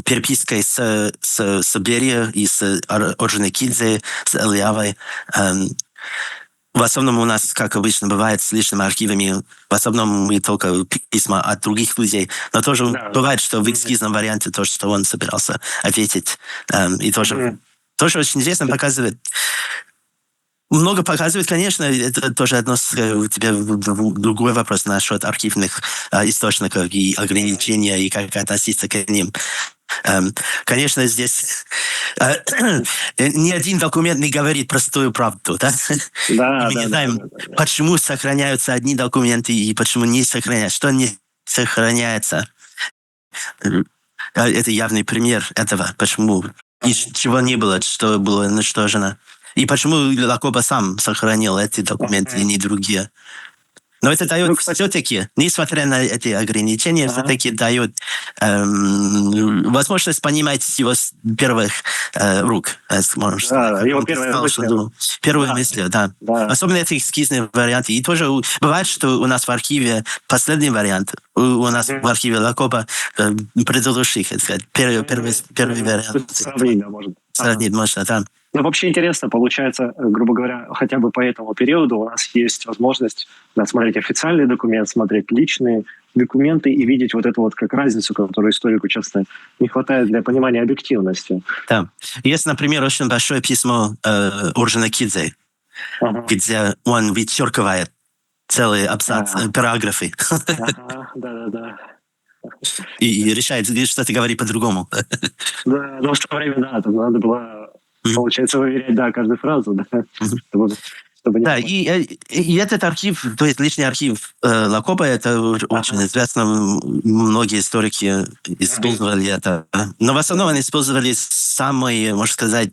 перепиской с Берией и с Орджоникидзе, с Элиавой. В основном у нас, как обычно бывает с личными архивами, в основном мы только письма от других людей, но тоже бывает, что в эскизном варианте то, что он собирался ответить, и тоже очень интересно показывает. Много показывает, конечно, это тоже относится у тебя другой вопрос насчет архивных источников и ограничения, и как относиться к ним. Конечно, здесь ни один документ не говорит простую правду, да? Мы не знаем, почему сохраняются одни документы и почему не сохраняются, что не сохраняется. Это явный пример этого, почему и чего не было, что было уничтожено. И почему Лакоба сам сохранил эти документы, и не другие. Но это дает все-таки, несмотря на эти ограничения, все-таки дает возможность понимать его с первых рук. Его первые мысли, да. Особенно эти эскизные варианты. И тоже бывает, что у нас в архиве последний вариант, у нас в архиве Лакоба предыдущий, первый вариант. Сравнить можно, да. Ну, вообще интересно, получается, грубо говоря, хотя бы по этому периоду у нас есть возможность смотреть официальный документ, смотреть личные документы и видеть вот эту вот как разницу, которую историку часто не хватает для понимания объективности. Да. Есть, например, очень большое письмо Орджоникидзе, где он вычеркивает целые абзацы, параграфы. Да. И решает что-то говорить по-другому. Да, но в то время, да, там надо было, получается, выверять, каждую фразу, чтобы да, и этот архив, то есть личный архив Лакоба, это очень известно, многие историки использовали это. Но в основном они использовали самые, можно сказать,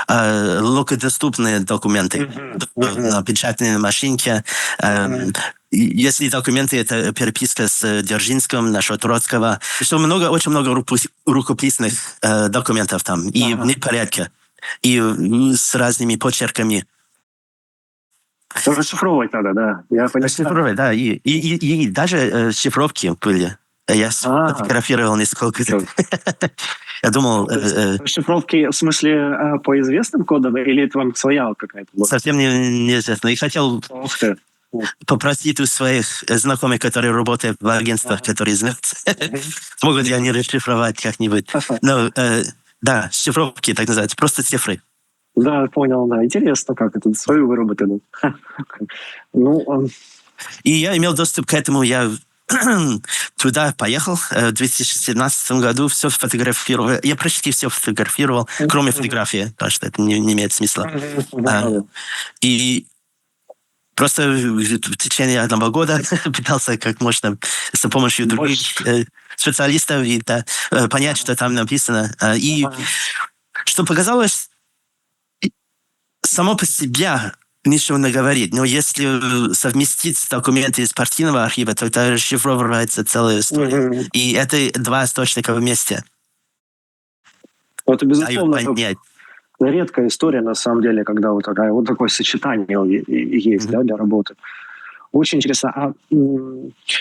легкодоступные документы на печатной машинке. Если документы — это переписка с Дзержинским насчет Троцкого, что очень много рукописных документов там, и в непорядке, и с разными почерками. Расшифровывать надо, да. Расшифровывать, да. И даже шифровки были. Я сфотографировал несколько. Я думал... Шифровки, в смысле, по известным кодам, или это вам своя какая-то была? Совсем неизвестно. И хотел попросить у своих знакомых, которые работают в агентствах, которые знают, смогут ли они расшифровать как-нибудь. Но, да, шифровки, так называются, просто цифры. Да, понял, да. Интересно, как это свою выработали. И я имел доступ к этому, я туда поехал в 2017 году, все фотографировал. Я практически все фотографировал, кроме фотографии, потому что это не имеет смысла. И просто в течение 1 года пытался как можно с помощью других специалистов понять, что там написано. И что показалось, само по себе ничего не говорит. Но если совместить документы из партийного архива, то это расшифровывается целая история. И это 2 источника вместе. Это, безусловно, Дают понять. редкая история, на самом деле, когда вот такое сочетание есть, да, для работы. Очень интересно.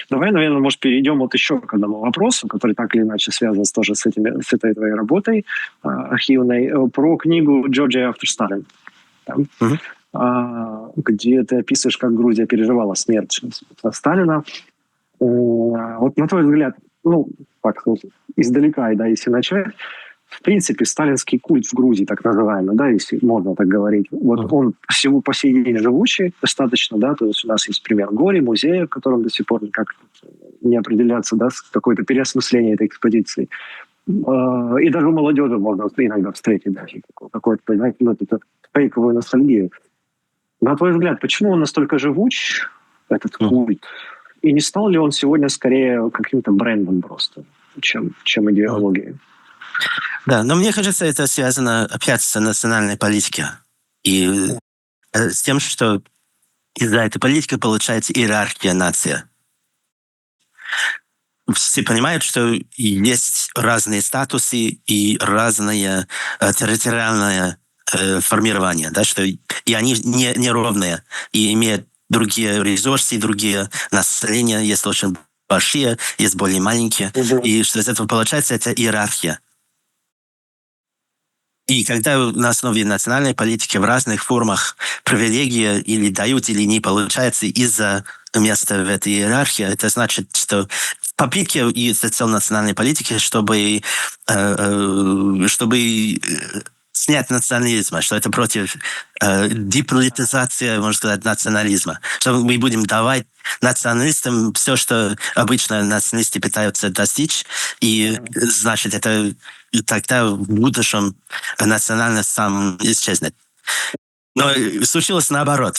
Давай, наверное, может, перейдем вот еще к одному вопросу, который так или иначе связан тоже с этой твоей работой архивной, про книгу Georgia After Stalin, где ты описываешь, как Грузия переживала смерть Сталина. Вот на твой взгляд, так, издалека, да, если начать, в принципе, сталинский культ в Грузии, так называемый, да, если можно так говорить, вот он всего по сей день живучий достаточно, да, то есть у нас есть пример Гори, музея, в котором до сих пор никак не определяться, да, какое-то переосмысление этой экспедиции. И даже у молодежи можно иногда встретить даже какую-то, понимаете, это фейковую ностальгию. На твой взгляд, почему он настолько живуч, этот культ, и не стал ли он сегодня скорее каким-то брендом просто, чем идеологией? Да, но мне кажется, это связано опять с национальной политикой. И с тем, что из-за этой политики получается иерархия нации. Все понимают, что есть разные статусы и разные территориальные формирования, да, что и они неровные, и имеют другие ресурсы, другие населения, есть очень большие, есть более маленькие, и что из этого получается, это иерархия. И когда на основе национальной политики в разных формах привилегии или дают, или не получается из-за места в этой иерархии, это значит, что в попытке и цель национальной политики, чтобы снять национализм, что это против деполитизации, можно сказать, национализма. Что мы будем давать националистам все, что обычно националисты пытаются достичь, и значит, это тогда в будущем национальность сам исчезнет. Но случилось наоборот.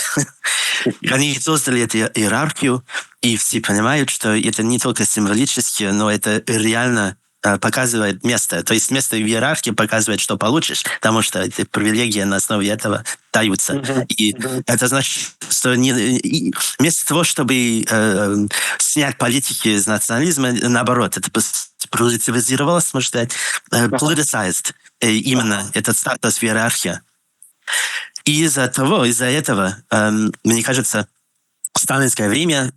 Они создали эту иерархию, и все понимают, что это не только символически, но это реально показывает место. То есть место в иерархии показывает, что получишь, потому что эти привилегии на основе этого даются. И это значит, что вместо того, чтобы снять политики из национализма, наоборот, это политизировалось, можно сказать, politicized именно этот статус в иерархии. И из-за этого, мне кажется, в сталинское время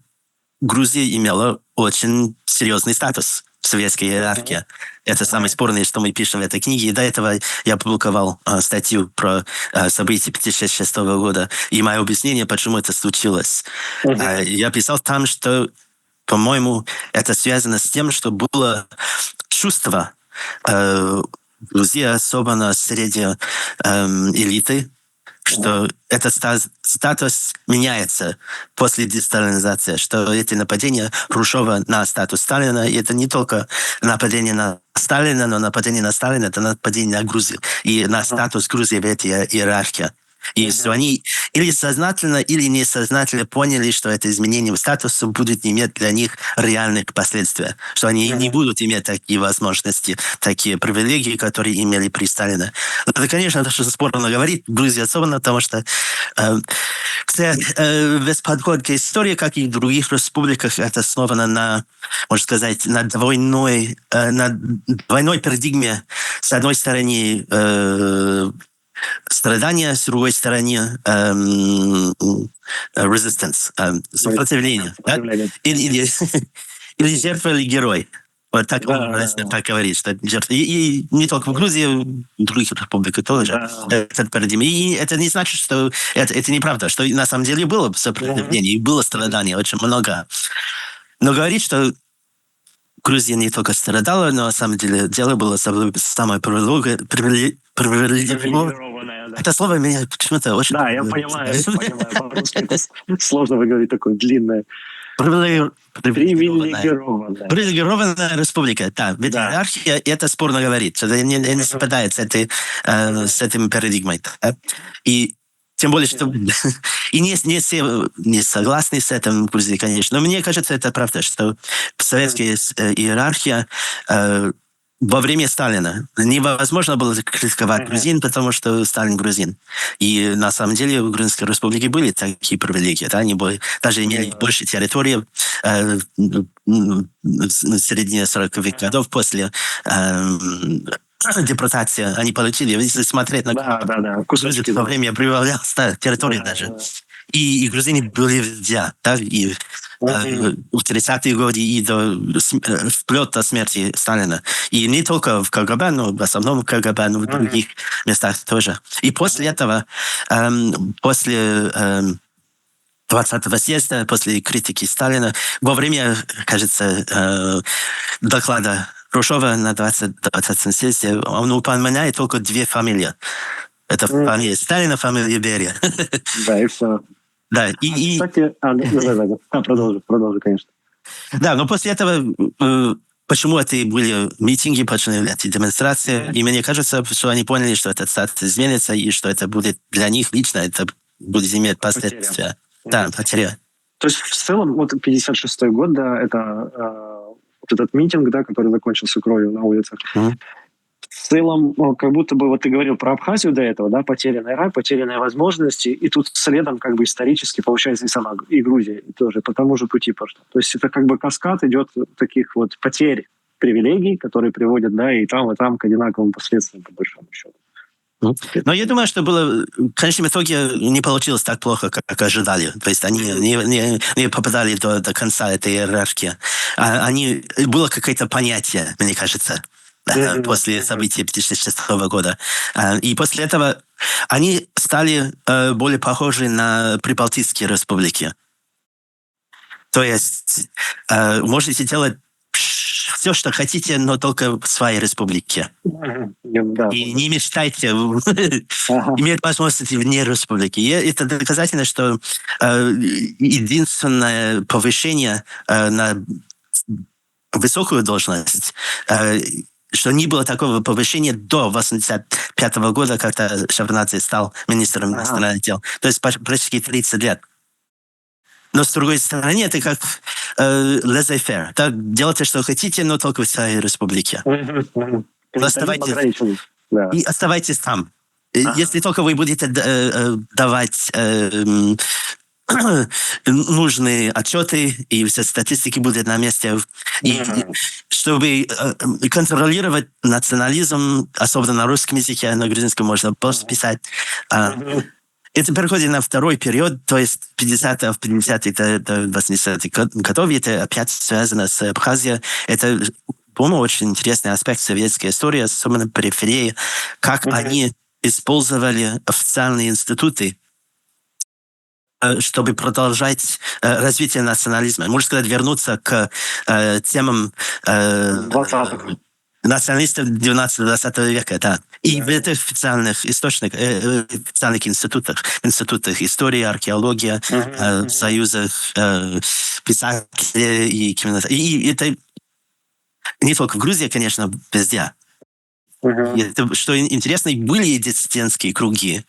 Грузия имела очень серьезный статус в советской иерархии. Это самое спорное, что мы пишем в этой книге. И до этого я публиковал статью про события 1956 года и мое объяснение, почему это случилось. Я писал там, что, по-моему, это связано с тем, что было чувство в Грузии, особенно среди элиты, что этот статус меняется после десталинизации, что эти нападения Хрущева на статус Сталина, и это не только нападение на Сталина, но нападение на Сталина — это нападение на Грузию и на статус Грузии в этой иерархии. И что они или сознательно, или несознательно поняли, что это изменение статуса будет иметь для них реальные последствия. Что они не будут иметь такие возможности, такие привилегии, которые имели при Сталине. Это, конечно, это что спорно говорить, в Грузии особенно, потому что весь подход к истории, как и в других республиках, это основано на, можно сказать, на двойной парадигме. С одной стороны, страдания, с другой стороны, resistance, сопротивление. Да? Или жертва, или герой. Вот так так говорит, что жертва. И не только в Грузии, в других республиках тоже этот парадигма. И это не значит, что это неправда, что на самом деле было сопротивление, и было страдание очень много. Но говорит, что Грузия не только страдала, но на самом деле дело было самое привилегированное. Это слово меня почему-то очень... Да, я понимаю. По-русски это сложно выговорить такое длинное. Привилегированная республика, да. Ведь иерархия, это спорно говорит, что это не совпадает с этим парадигмой. Да? И Тем более, что и не все не согласны с этим в Грузии, конечно. Но мне кажется, это правда, что советская иерархия во время Сталина невозможно было критиковать грузин, потому что Сталин грузин. И на самом деле в Грузинской республике были такие привилегии. Да? Они даже имели больше территории в середине 40-х годов после депортации. Они получили, если смотреть на кусочки во время прибавлялась территория даже. И грузины были везде, да, и в 30-е годы и вплоть до смерти Сталина. И не только в КГБ, но в основном в КГБ, но в других местах тоже. И после этого, после 20-го съезда, после критики Сталина, во время, кажется, доклада Хрущева на 20-м съезде, он упоминает только две фамилии. Это фамилия Сталина, фамилия Берия. Да, и все. Да, кстати, продолжи, конечно. Да, но после этого почему это были митинги, почему эти демонстрации, и мне кажется, что они поняли, что этот статус изменится, и что это будет для них лично, это будет иметь последствия. Да, потеря. То есть в целом, вот 56-й год, да, это вот этот митинг, да, который закончился кровью на улицах. В целом, как будто бы, вот ты говорил про Абхазию до этого, да, потерянный рай, потерянные возможности, и тут следом как бы исторически получается и сама, и Грузия тоже по тому же пути пошла. То есть это как бы каскад идет таких вот потерь, привилегий, которые приводят, да, и там к одинаковым последствиям, по большому счету. Но я думаю, что было в конечном итоге не получилось так плохо, как ожидали. То есть они не попадали до конца этой иерархии. Было какое-то понятие, мне кажется, после событий 2006 года. И после этого они стали более похожи на прибалтийские республики. То есть можете делать все, что хотите, но только в своей республике. И не мечтайте иметь возможности вне республики. И это доказательно, что единственное повышение на высокую должность, что не было такого повышения до 1985 года, когда Шеварднадзе стал министром иностранных дел. То есть практически 30 лет. Но, с другой стороны, это как laissez-faire. Так, делайте, что хотите, но только в своей республике. И оставайтесь там. Если только вы будете давать нужные отчеты, и все статистики будут на месте. И чтобы контролировать национализм, особенно на русском языке, на грузинском можно просто писать. Это переходит на второй период, то есть 50-х до 80-х годов. Это опять связано с Абхазией. Это, по-моему, очень интересный аспект советской истории, особенно периферии, как они использовали официальные институты, чтобы продолжать развитие национализма. Можно сказать, вернуться к темам националистов 19-20 века, да. И в этих официальных источниках, официальных институтах истории, археологии, союзах писателей и кинематографа. И это не только в Грузии, конечно, везде. Это, что интересно, были и диссидентские круги,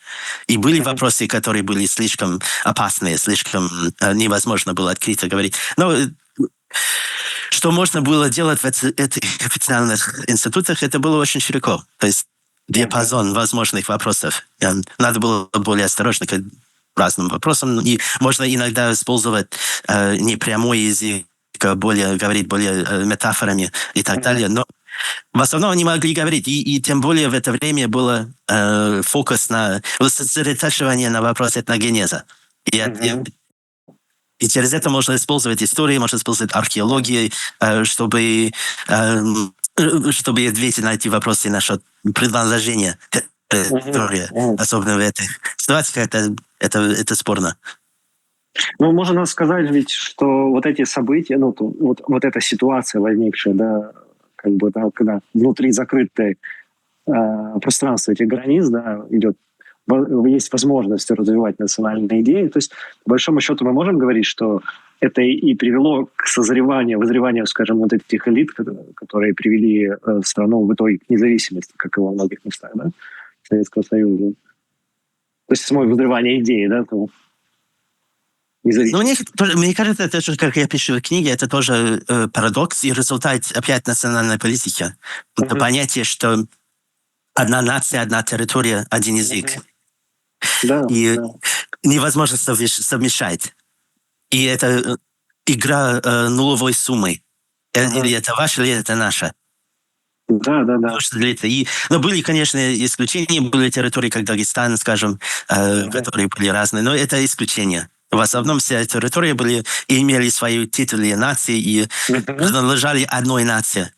и были вопросы, которые были слишком опасные, слишком невозможно было открыто говорить. Но что можно было делать в этих официальных институтах, это было очень широко. То есть диапазон возможных вопросов. Надо было более осторожно к разным вопросам, и можно иногда использовать не прямой язык, говорить более метафорами и так далее, но в основном они могли говорить, и тем более в это время был фокус на сосредотачивание на вопросе этногенеза. И через это можно использовать историю, можно использовать археологию, чтобы ответить на эти вопросы насчет предположения территории, особенно в этих ситуациях, это спорно. Ну, можно сказать ведь, что вот эти события, вот эта ситуация возникшая, да, как бы, да, когда внутри закрытой пространства этих границ, да, есть возможность развивать национальные идеи. То есть, по большому счету, мы можем говорить, что это и привело к вызреванию, скажем, вот этих элит, которые привели страну в итоге к независимости, как и во многих местах, да, Советского Союза. То есть самое вызревание идеи, да? Ну, мне кажется, это же, как я пишу в книге, это тоже парадокс и результат опять национальной политики. Это понятие, что одна нация, одна территория, один язык. Да, И невозможно совмещать. И это игра нулевой суммы. Или это ваше, или это наше. Да. Но были, конечно, исключения. Были территории, как Дагестан, скажем, которые были разные. Но это исключение. В основном все территории имели свои титулы нации и принадлежали одной нации.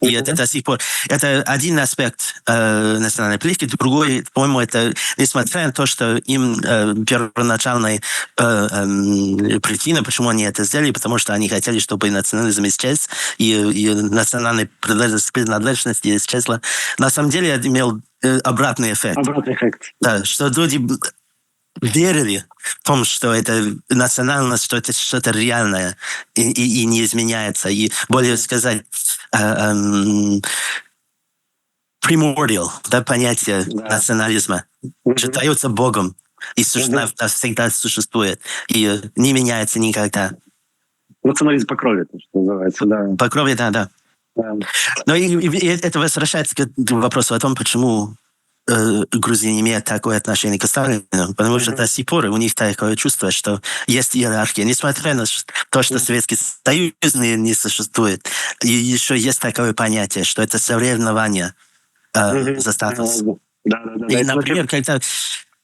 И это до сих пор. Это один аспект национальной политики. Другой, по-моему, это, несмотря на то, что им первоначальная причина, почему они это сделали, потому что они хотели, чтобы национализм исчез, и национальная принадлежность исчезла. На самом деле это имел обратный эффект. Обратный эффект. Да, что люди верили в том, что это национальность, что это что-то реальное и не изменяется. И более сказать, primordial, да, понятие национализма, считается Богом и всегда существует. И не меняется никогда. Национализм по крови, что называется, да. По крови, да. Но и это возвращается к вопросу о том, почему Грузия имеет такое отношение к Сталину, потому что до сих пор у них такое чувство, что есть иерархия. Несмотря на то, что Советский Союз не существует, и еще есть такое понятие, что это соревнование за статус. И, например,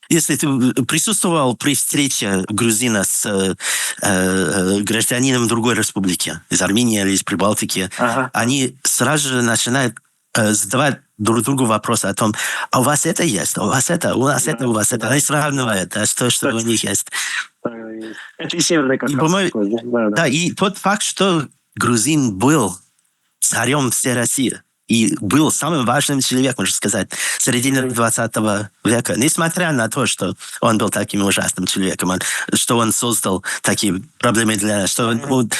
если ты присутствовал при встрече грузина с гражданином другой республики, из Армении или из Прибалтики, они сразу же начинают задавать друг другу вопросы о том, а у вас это есть, а у вас это, у нас это, у вас это. Они сравнивают, что у них есть. Это и Северный Кавказ. Да, и тот факт, что грузин был царем всей России и был самым важным человеком, можно сказать, в середине 20 века, несмотря на то, что он был таким ужасным человеком, что он создал такие проблемы для нас, что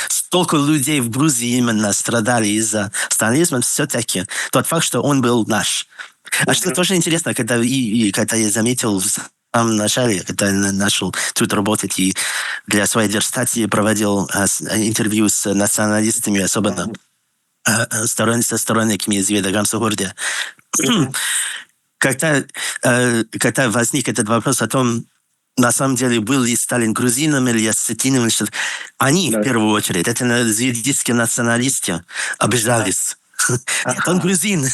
столько людей в Грузии именно страдали из-за сталинизма, все-таки тот факт, что он был наш. А что тоже интересно, когда я заметил в самом начале, когда я начал тут работать и для своей диссертации проводил интервью с националистами, особенно со сторонниками из вида Гамсу-Гордия. Когда возник этот вопрос о том, на самом деле, был ли Сталин грузином или осетином, или что-то, они, в первую очередь, это зиидистские националисты, обижались. Нет, он грузин.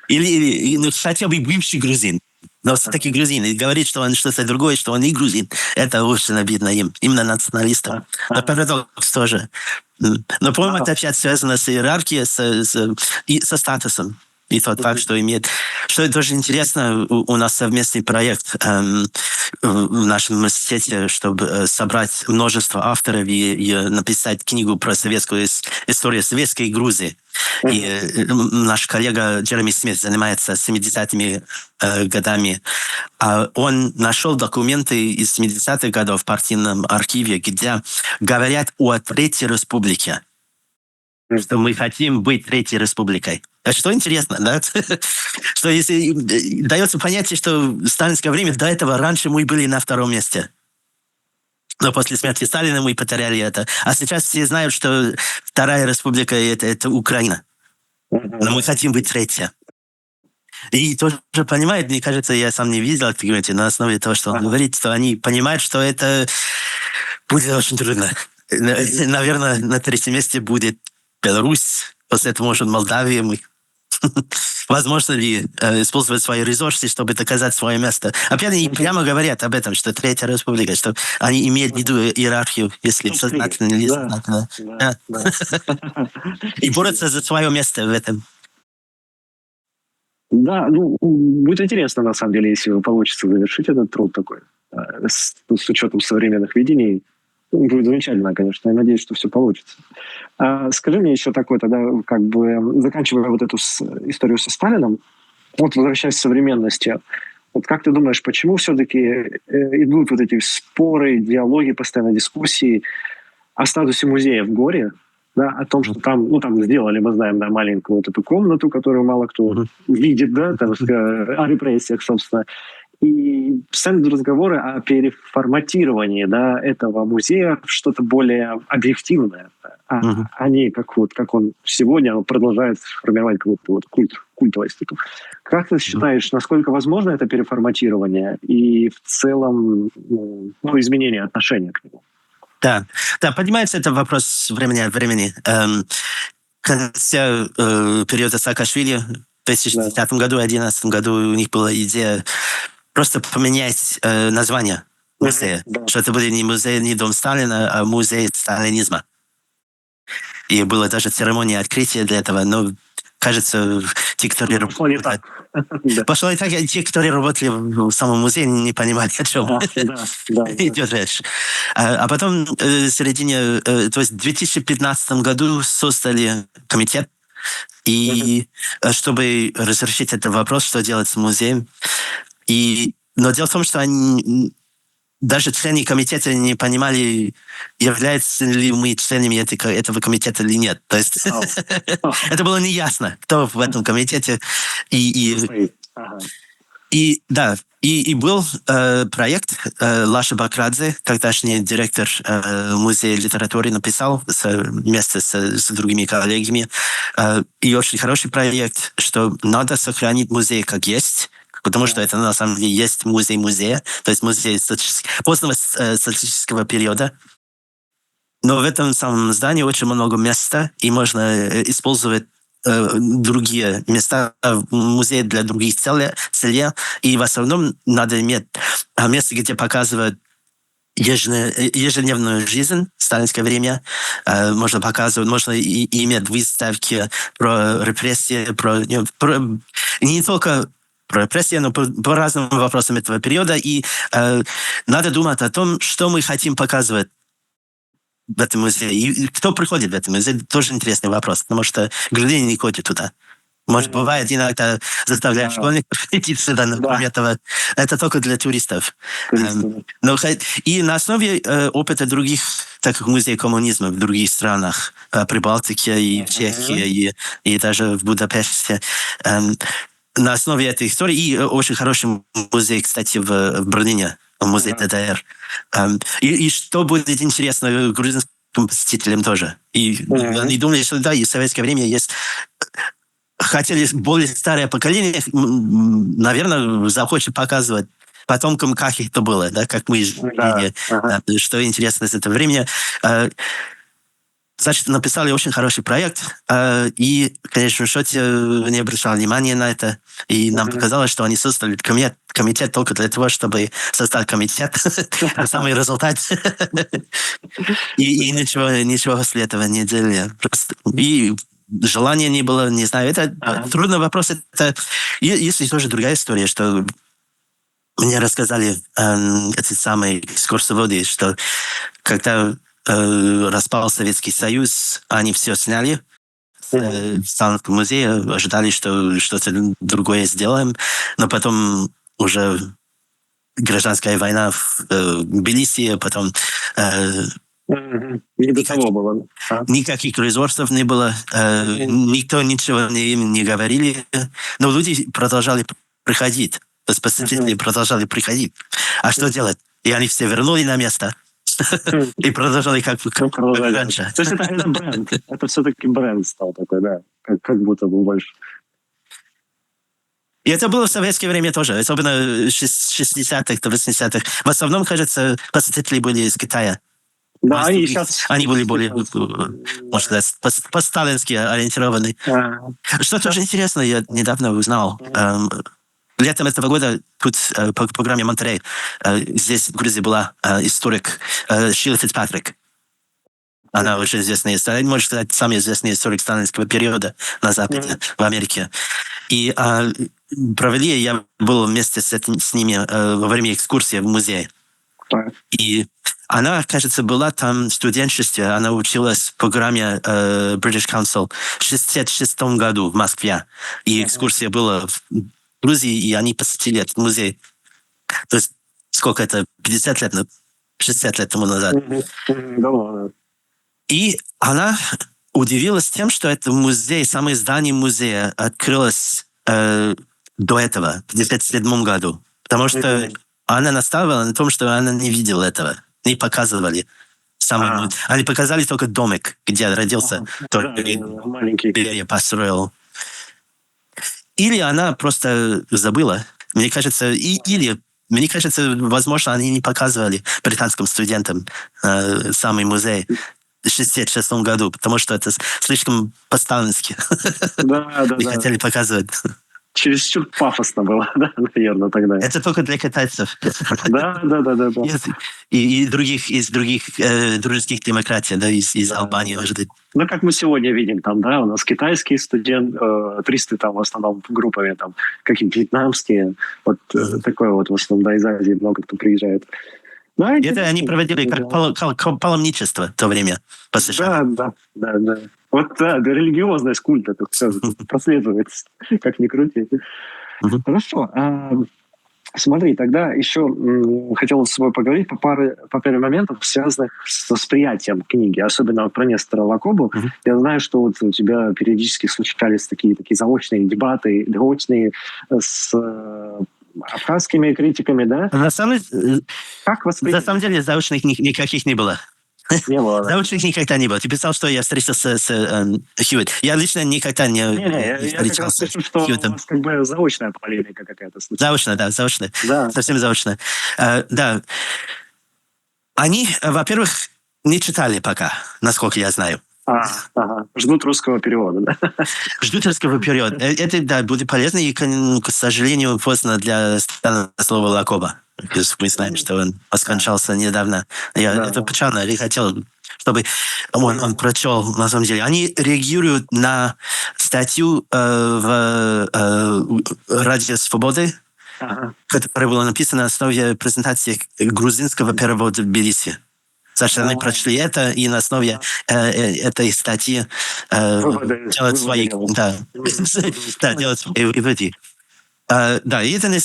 Или хотя бы бывший грузин. Но все-таки грузин. И говорит, что он что-то другое, что он и грузин. Это очень обидно им. Именно националистам. Но парадокс тоже. Но, по-моему, это опять связано с иерархией, и со статусом. И тот факт, что имеет... Что это тоже интересно, у нас совместный проект в нашем университете, чтобы собрать множество авторов и написать книгу про советскую историю советской Грузии. И наш коллега Джереми Смит занимается 70-ми годами. Он нашел документы из 70-х годов в партийном архиве, где говорят о Третьей Республике. Что мы хотим быть Третьей Республикой. А что интересно, да? Что если дается понятие, что в сталинское время до этого раньше мы были на втором месте. Но после смерти Сталина мы потеряли это. А сейчас все знают, что Вторая Республика это Украина. Но мы хотим быть третья. И тоже понимает, мне кажется, я сам не видел, как вы говорите, на основе того, что он говорит, что они понимают, что это будет очень трудно. Наверное, на третьем месте будет Беларусь, после этого, может, Молдавия. Возможно ли использовать свои ресурсы, чтобы доказать свое место? Опять они прямо говорят об этом, что Третья Республика, что они имеют в виду иерархию, если сознательно или несознательно. И борются за свое место в этом. Да, будет интересно, на самом деле, если получится завершить этот труд такой, с учетом современных видений. Будет замечательно, конечно. Я надеюсь, что все получится. Скажи мне еще такое тогда, как бы заканчивая вот эту историю со Сталином, вот возвращаясь к современности, вот как ты думаешь, почему все-таки идут вот эти споры, диалоги, постоянно дискуссии о статусе музея в Горе, да, о том, что там, там сделали, мы знаем, да, маленькую вот эту комнату, которую мало кто видит, да, там, о репрессиях, собственно. И постоянно разговоры о переформатировании, да, этого музея в что-то более объективное, а не как он сегодня он продолжает формировать какой-то вот культовость. Как ты считаешь, насколько возможно это переформатирование и в целом изменение отношения к нему? Да, поднимается это вопрос времени от времени. Конца периода Саакашвили в 2010 году, 2011 году у них была идея просто поменять название музея. Что это будет не музей, не Дом Сталина, а музей сталинизма. И была даже церемония открытия для этого, но, кажется, те, кто Пошло не так. Пошло и так, те, которые работали в самом музее, не понимали, о чем идет речь. А потом в середине, то есть в 2015 году создали комитет, и чтобы разрешить этот вопрос, что делать с музеем. Но дело в том, что даже члены комитета не понимали, являются ли мы членами этого комитета или нет. То есть это было неясно, кто в этом комитете. И был проект, Лаша Бакрадзе, тогдашний директор музея литературы, написал вместе с другими коллегами. И очень хороший проект, что надо сохранить музей как есть, потому что это на самом деле есть музей музея, то есть музей позднего социалистического периода. Но в этом самом здании очень много места, и можно использовать другие места в музее для других целей. И в основном надо иметь место, где показывают ежедневную жизнь в сталинское время. Можно показывать, можно иметь выставки про репрессии, не только про репрессии, но по разным вопросам этого периода. И надо думать о том, что мы хотим показывать в этом музее. И кто приходит в этот музей, тоже интересный вопрос, потому что люди не ходят туда. Может, бывает, иногда заставляют школьников идти сюда, например, это только для туристов. И на основе опыта других таких музеев коммунизма в других странах, Прибалтике и в Чехии, и даже в Будапеште, на основе этой истории, и очень хороший музей, кстати, в Берлине, музей ДДР. И что будет интересно грузинским посетителям тоже. И они думали, что да, и в советское время есть... Хотели более старое поколение, наверное, захочет показывать потомкам, как это было, да, как мы жили, что интересно с этого времени. Значит, написали очень хороший проект, и, конечно, в Шоте не обращал внимания на это, и нам показалось, что они создали комитет только для того, чтобы создать комитет, а самый результат. И ничего после этого не делали. И желания не было, не знаю, это трудный вопрос. Есть тоже другая история, что мне рассказали эти самые экскурсоводы, что когда распал Советский Союз, они все сняли в Сталинском музее, ожидали, что что-то другое сделаем, но потом уже гражданская война в Тбилиси, потом не до того было. Никаких производств не было, никто ничего не говорили, но люди продолжали приходить, то есть посетители продолжали приходить. А что делать? И они все вернули на место. И продолжали как раньше. То есть это бренд. Это все-таки бренд стал такой, да. Как будто бы больше. И это было в советское время тоже. Особенно в 60-х, 80-х. В основном, кажется, посетители были из Китая. Да, они были более, можно сказать, по-сталински ориентированы. Что тоже интересно, я недавно узнал. Летом этого года тут по программе «Монтерей» здесь в Грузии была историк Шила Фицпатрик. Она очень известная историк, можно сказать, самый известный историк сталинского периода на Западе, в Америке. И я был вместе с ними во время экскурсии в музее. И она, кажется, была там в студенчестве, она училась в программе British Council в 1966 году в Москве. И экскурсия была в Грузии, и они посетили этот музей. То есть, сколько это? 50 лет, 60 лет тому назад. И она удивилась тем, что это музей, самое здание музея открылось до этого, в 1957 году. Потому что она настаивала на том, что она не видела этого. Не показывали. Они показали только домик, где родился, который маленький. я построил. Или она просто забыла. Мне кажется, мне кажется, возможно, они не показывали британским студентам самый музей в 1966 году, потому что это слишком по-сталински. Не хотели показывать. Чересчур пафосно было, да, наверное, тогда. Это только для китайцев. Да. И из других дружеских демократий, да, из Албании, может быть. Ну, как мы сегодня видим, там, да, у нас китайские студенты, туристы там в основном группами, там, какие-то вьетнамские, вот такое вот в основном, да, из Азии много кто приезжает. Да, это они проводили как паломничество в то время по США. Да. Вот, да, религиозность культа тут все прослеживается, как ни крути. Хорошо. Смотри, тогда еще хотел с тобой поговорить по паре моментов, связанных с восприятием книги, особенно про Нестора Лакобу. Я знаю, что вот у тебя периодически случались такие заочные дебаты, очные с абхазскими критиками, да? На самом Как деле заочных никаких не было. Не было, да? Заочных никогда не было. Ты писал, что я встретился с Хьюитт. Я лично никогда не встречался с Хьюиттом. Я как раз пишу, что у вас как бы заочная полемика какая-то случилась. Заочная. Да. Совсем заочная. Да. Они, во-первых, не читали пока, насколько я знаю. Ждут русского перевода, да? Ждут русского перевода. Это, да, будет полезно, и, к сожалению, поздно для слова Лакоба. Мы знаем, что он скончался недавно. Это печально. Я хотел, чтобы он прочел, на самом деле. Они реагируют на статью в «Радио Свободы», которая была написана на основе презентации грузинского перевода в Тбилиси. Значит, они прочли это, и на основе этой статьи делать свои... делать свои выводы. Да, и это не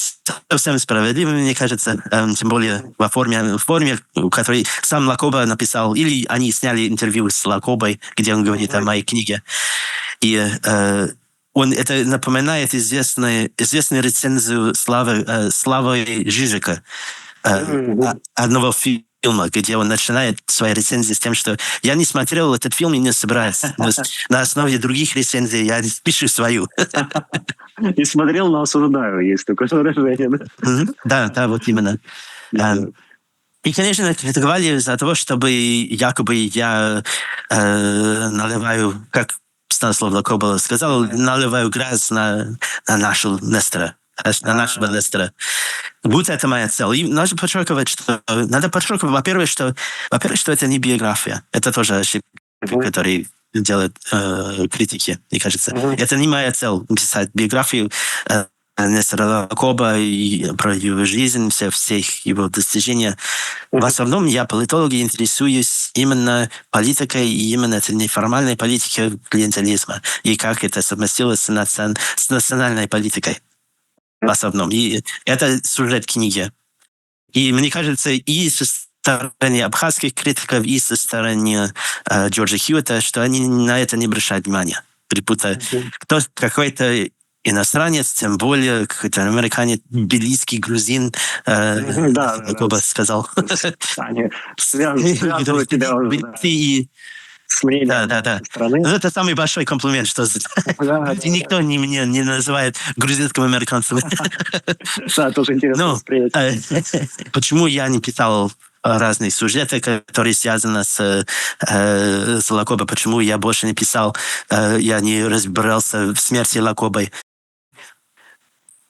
совсем справедливо, мне кажется, тем более в форме, в которой сам Лакоба написал, или они сняли интервью с Лакобой, где он говорит о моей книге. И это напоминает известную рецензию Славы Жижика, одного фильма, где он начинает свои рецензии с тем, что я не смотрел этот фильм и не собираюсь. Но на основе других рецензий я пишу свою. Не смотрел, но осуждаю, есть такое выражение. Да, вот именно. И, конечно, критиковали из-за того, чтобы якобы я наливаю, как Станислав Лакоба сказал, наливаю грязь на нашего Нестора. Будто это моя цель. И надо подчеркивать, во-первых, что это не биография. Это тоже ошибка, которую делают критики, мне кажется. Это не моя цель писать биографию Нестора Лакоба и про его жизнь, всех его достижения. В основном я политолог и интересуюсь именно политикой, и именно этой неформальной политикой клиентелизма, и как это совместилось с национальной политикой. В основном. И это сюжет книги. И мне кажется, и со стороны абхазских критиков, и со стороны Джорджа Хьюитта, что они на это не обращают внимания. Будто какой-то иностранец, тем более какой-то американец, тбилисский грузин, Лакоба сказал. Они связывают тебя уже. Да. Это самый большой комплимент, что никто меня не называет грузинским американцем. Да, тоже интересно восприятие. Почему я не писал разные сюжеты, которые связаны с Лакобой? Почему я больше не писал, я не разбирался в смерти Лакобой?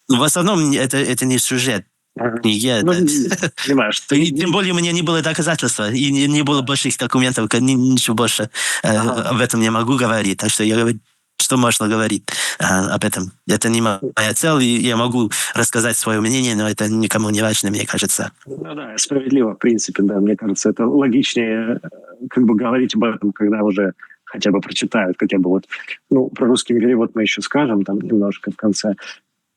В основном это не сюжет. Понимаешь, и тем более у меня не было доказательства, и не было больших документов, ничего больше об этом не могу говорить. Так что я говорю, что можно говорить об этом. Это не моя цель, и я могу рассказать свое мнение, но это никому не важно, мне кажется. Да, справедливо, в принципе, да. Мне кажется, это логичнее как бы говорить об этом, когда уже хотя бы прочитают, хотя бы вот, про русский перевод мы еще скажем там немножко в конце.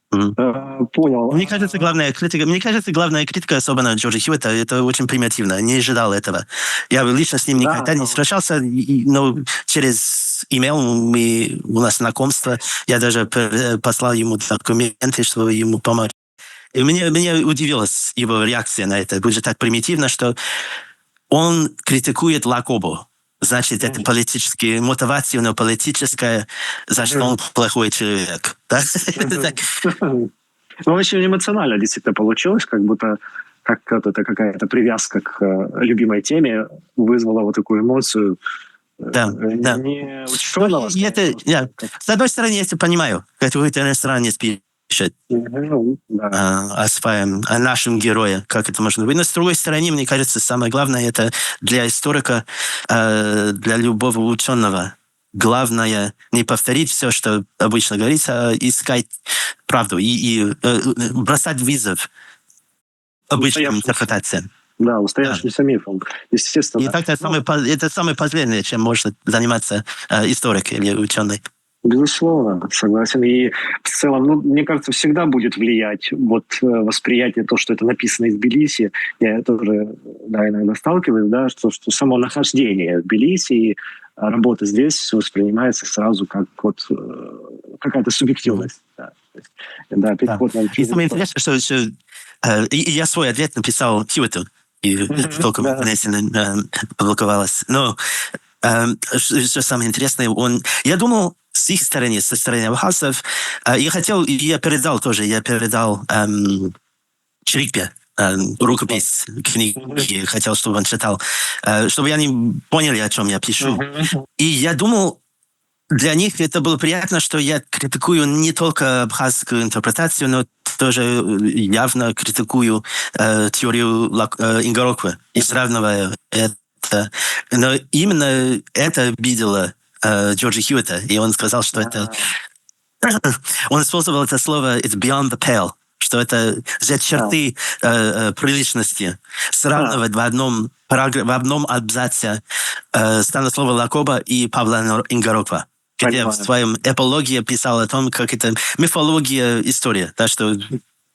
Понял. Мне кажется, главная критика, особенно Джорджа Хьюитта, это очень примитивно. Не ожидал этого. Я лично с ним никогда не встречался, но через имейл у нас знакомство. Я даже послал ему документы, чтобы ему помочь. И меня удивилась его реакция на это. Будет так примитивно, что он критикует Лакобу. Значит, это политическая мотивация, но политическая, за что он плохой человек. Да? Это так. Ну, очень эмоционально действительно получилось, как будто это какая-то привязка к любимой теме вызвала вот такую эмоцию. Да. Не ученого. С одной стороны, я это понимаю. Какой-то иностранец пишет о своем, о нашем герое, как это можно быть. Но с другой стороны, мне кажется, самое главное, это для историка, для любого ученого. Главное не повторить все, что обычно говорится, а искать правду и бросать вызов обычным интерпретациям. Да, устоявшимся мифом, естественно. И так это самое последнее, чем может заниматься историк или ученый. Безусловно, согласен. И в целом, мне кажется, всегда будет влиять восприятие, то, что это написано из Тбилиси. Я тоже иногда сталкиваюсь, что само нахождение в Тбилиси и работа здесь воспринимается сразу как какая-то субъективность. Переход на И самое интересное, что я свой ответ написал Хьюиту, и только публиковалось. Но что самое интересное, я думал, с их стороны, со стороны абхазцев, я передал Чирикпе рукопись книги, хотел, чтобы он читал, чтобы они поняли, о чем я пишу. И я думал, для них это было приятно, что я критикую не только абхазскую интерпретацию, но тоже явно критикую теорию Ингороквы и сравниваю это. Но именно это обидело Джорджа Хьюита, и он сказал, что это... Он использовал это слово «it's beyond the pale», что это за черты приличности. Сравнивать в одном абзаце Станислава Лакоба и Павла Ингороква, где в своем эпологии писал о том, как это мифология история, да, что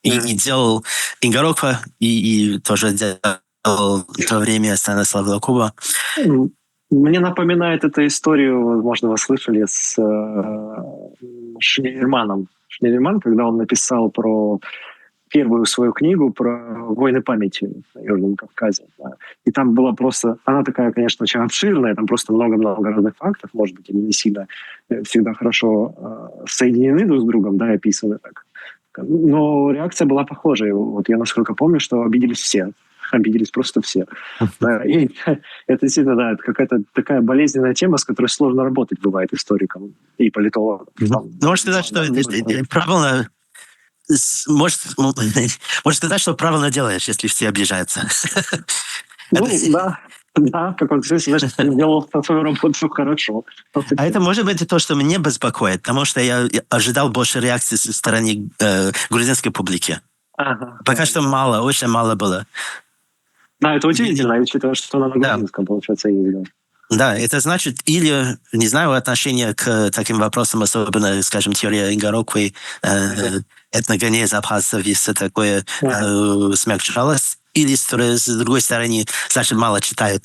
и делал Ингороква, и тоже делал в то время Станислав Лакоба. Мне напоминает эта историю, возможно, вы слышали, с Шнейдерманом. Шнейдерман, когда он написал про первую свою книгу про войны памяти на Южном Кавказе. Да. И там была просто... Она такая, конечно, очень обширная, там просто много-много разных фактов, может быть, они не сильно всегда хорошо соединены друг с другом, да, описаны так. Но реакция была похожая. Вот я, насколько помню, что обиделись все. Обиделись просто все. Да, и это действительно, да, это какая-то такая болезненная тема, с которой сложно работать бывает историкам и политологам. Можно сказать, что правильно... Можешь сказать, что правильно делаешь, если все обижаются. Да, как он значит, делал свою работу хорошо. А это может быть то, что меня беспокоит, потому что я ожидал больше реакции со стороны грузинской публики. Пока что мало, очень мало было. Да, это удивительно, учитывая, что она на грузинском, получается, ездила. Да, это значит, или, не знаю, отношение к таким вопросам, особенно, скажем, теория Ингороквы, этногенез абхазцев, и все такое смягчалось, или, с другой стороны, значит, мало читают.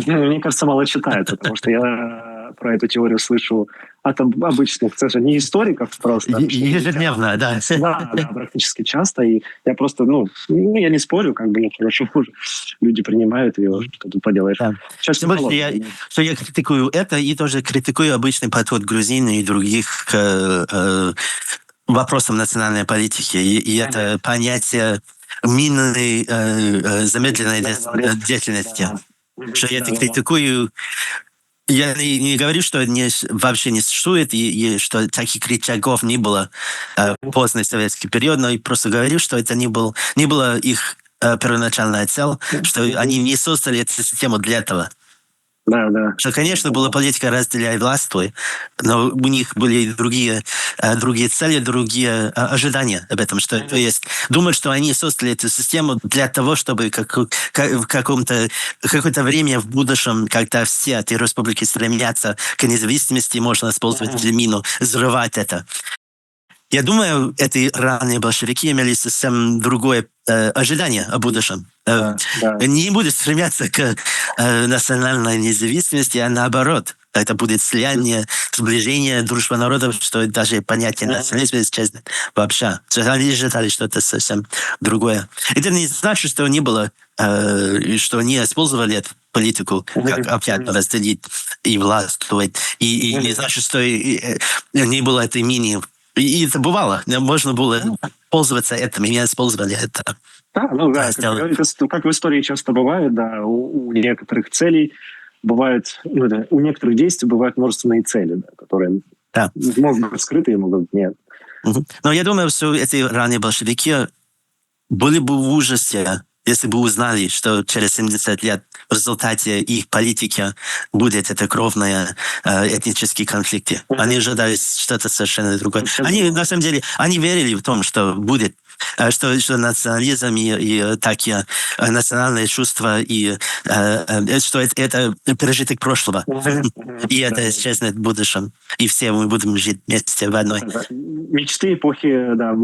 Мне кажется, мало читают, потому что я про эту теорию слышу от обычных, не историков просто. Ежедневно, да. Да, практически часто. И я просто, я не спорю, хорошо, люди принимают ее, что тут поделаешь. Да. Что я критикую это, и тоже критикую обычный подход грузин и других к вопросам национальной политики. И это понятие минной замедленной деятельности. Что я это критикую. Я не говорю, что вообще не существует, и что таких рычагов не было в поздний советский период, но я просто говорю, что это не была их первоначальная цель, что они не создали эту систему для этого. Да. Что, конечно, была политика «разделяй властвуй», но у них были другие цели, другие ожидания об этом. Что, то есть думают, что они создали эту систему для того, чтобы в какое-то время в будущем, когда все эти республики стремятся к независимости, можно использовать мину, взрывать это. Я думаю, эти ранние большевики имели совсем другое ожидание о будущем. Не будут стремиться к национальной независимости, а наоборот. это будет слияние, сближение, дружба народов, что даже понятие национализма исчезнет вообще. Они считали, что это совсем другое. Это не значит, что не было, что они использовали эту политику, как опять разделить и властвовать. И не значит, что не было этой мини. И это бывало. Можно было пользоваться этим, и не использовали это. Да, как в истории часто бывает, да, у некоторых целей бывают, у некоторых действий бывают множественные цели, да, которые могут быть скрыты, могут быть нет. Но я думаю, что эти ранние большевики были бы в ужасе, если бы узнали, что через 70 лет в результате их политики будет это кровные этнические конфликты. Они ожидали что-то совершенно другое. Они, на самом деле, они верили в том, что будет, что национализм и такие национальные чувства, и что это пережиток прошлого. И это исчезнет в будущем. И все мы будем жить вместе в одной. Мечты эпохи, да,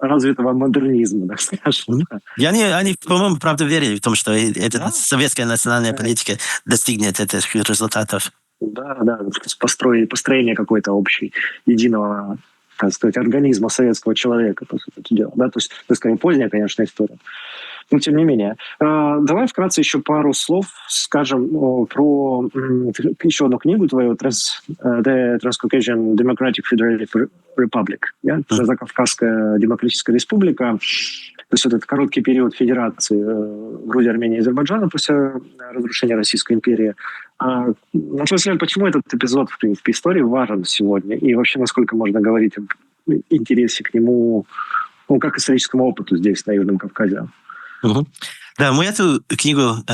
развитого модернизма, так скажем. И они, по-моему, правда верили в том, что эта советская национальная политика достигнет этих результатов. Да, построение какой-то общей, единого, так сказать, организма советского человека, по сути дела. Да? То есть, скорее, поздняя, конечно, история. Но тем не менее. Давай вкратце еще пару слов скажем про еще одну книгу твою, The Transcaucasian Democratic Federative Republic. Закавказская демократическая республика. То есть этот короткий период федерации Грузии, Армении и Азербайджана после разрушения Российской империи. На твой взгляд, почему этот эпизод, в принципе, истории важен сегодня? И вообще, насколько можно говорить об интересе к нему, как историческому опыту здесь, на Южном Кавказе? Да, мы эту книгу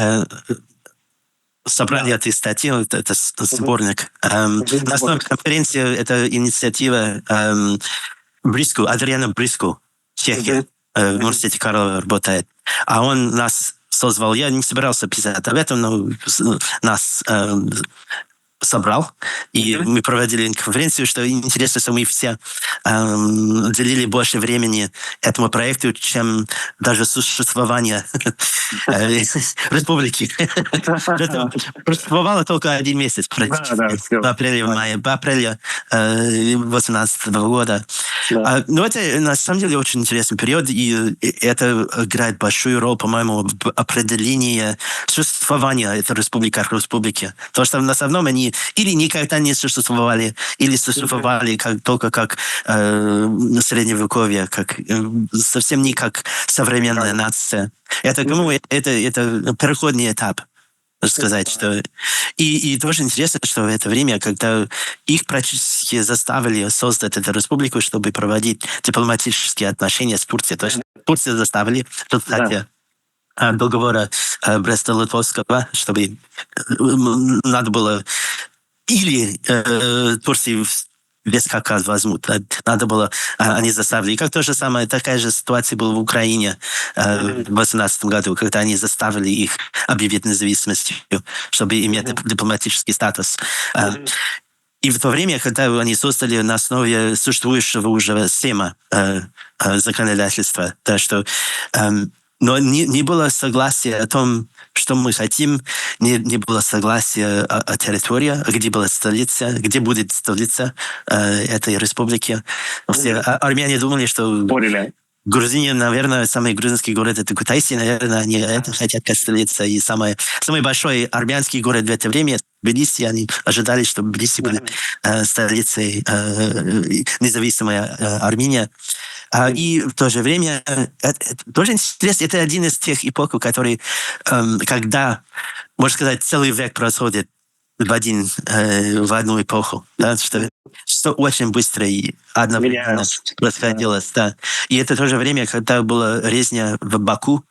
собрали этой статьи, это сборник. На основе конференции это инициатива Адриана Бриску, Чехия, в университете Карлова работает. А он нас созвал, я не собирался писать об этом, но нас собрал, и мы проводили конференцию, что интересно, что мы все уделили больше времени этому проекту, чем даже существование республики. Существовало только 1 месяц, в апреле-мае, в апреле 2018 года. Но это, на самом деле, очень интересный период, и это играет большую роль, по-моему, в определении существования этой республики. Потому что в основном они или никогда не существовали, или существовали только как средневековье, совсем не как современная нация. Это переходный этап, сказать, что... И тоже интересно, что в это время, когда их практически заставили создать эту республику, чтобы проводить дипломатические отношения с Турцией. То есть Турцию заставили в результате договора Бреста-Литовского, чтобы надо было или Турции весь Кавказ возьмут. Надо было, они заставили. И как то же самое, такая же ситуация была в Украине в 2018 году, когда они заставили их объявить независимостью, чтобы иметь дипломатический статус. И в то время, когда они создали на основе существующего уже системы законодательства, да, что... Но не было согласия о том, что мы хотим, не было согласия о территории, где была столица, где будет столица этой республики. Все армяне думали, что Грузия, наверное, самый грузинский город — это Кутайси, наверное, они это хотят как столица. И самый большой армянский город в это время — Тбилиси. Они ожидали, что Тбилиси будет столицей независимой Армении. И в то же время, тоже интересно, это один из тех эпох, который, когда, можно сказать, целый век происходит в одну эпоху, да, что очень быстро и одновременно происходило. Да. И это тоже время, когда была резня в Баку.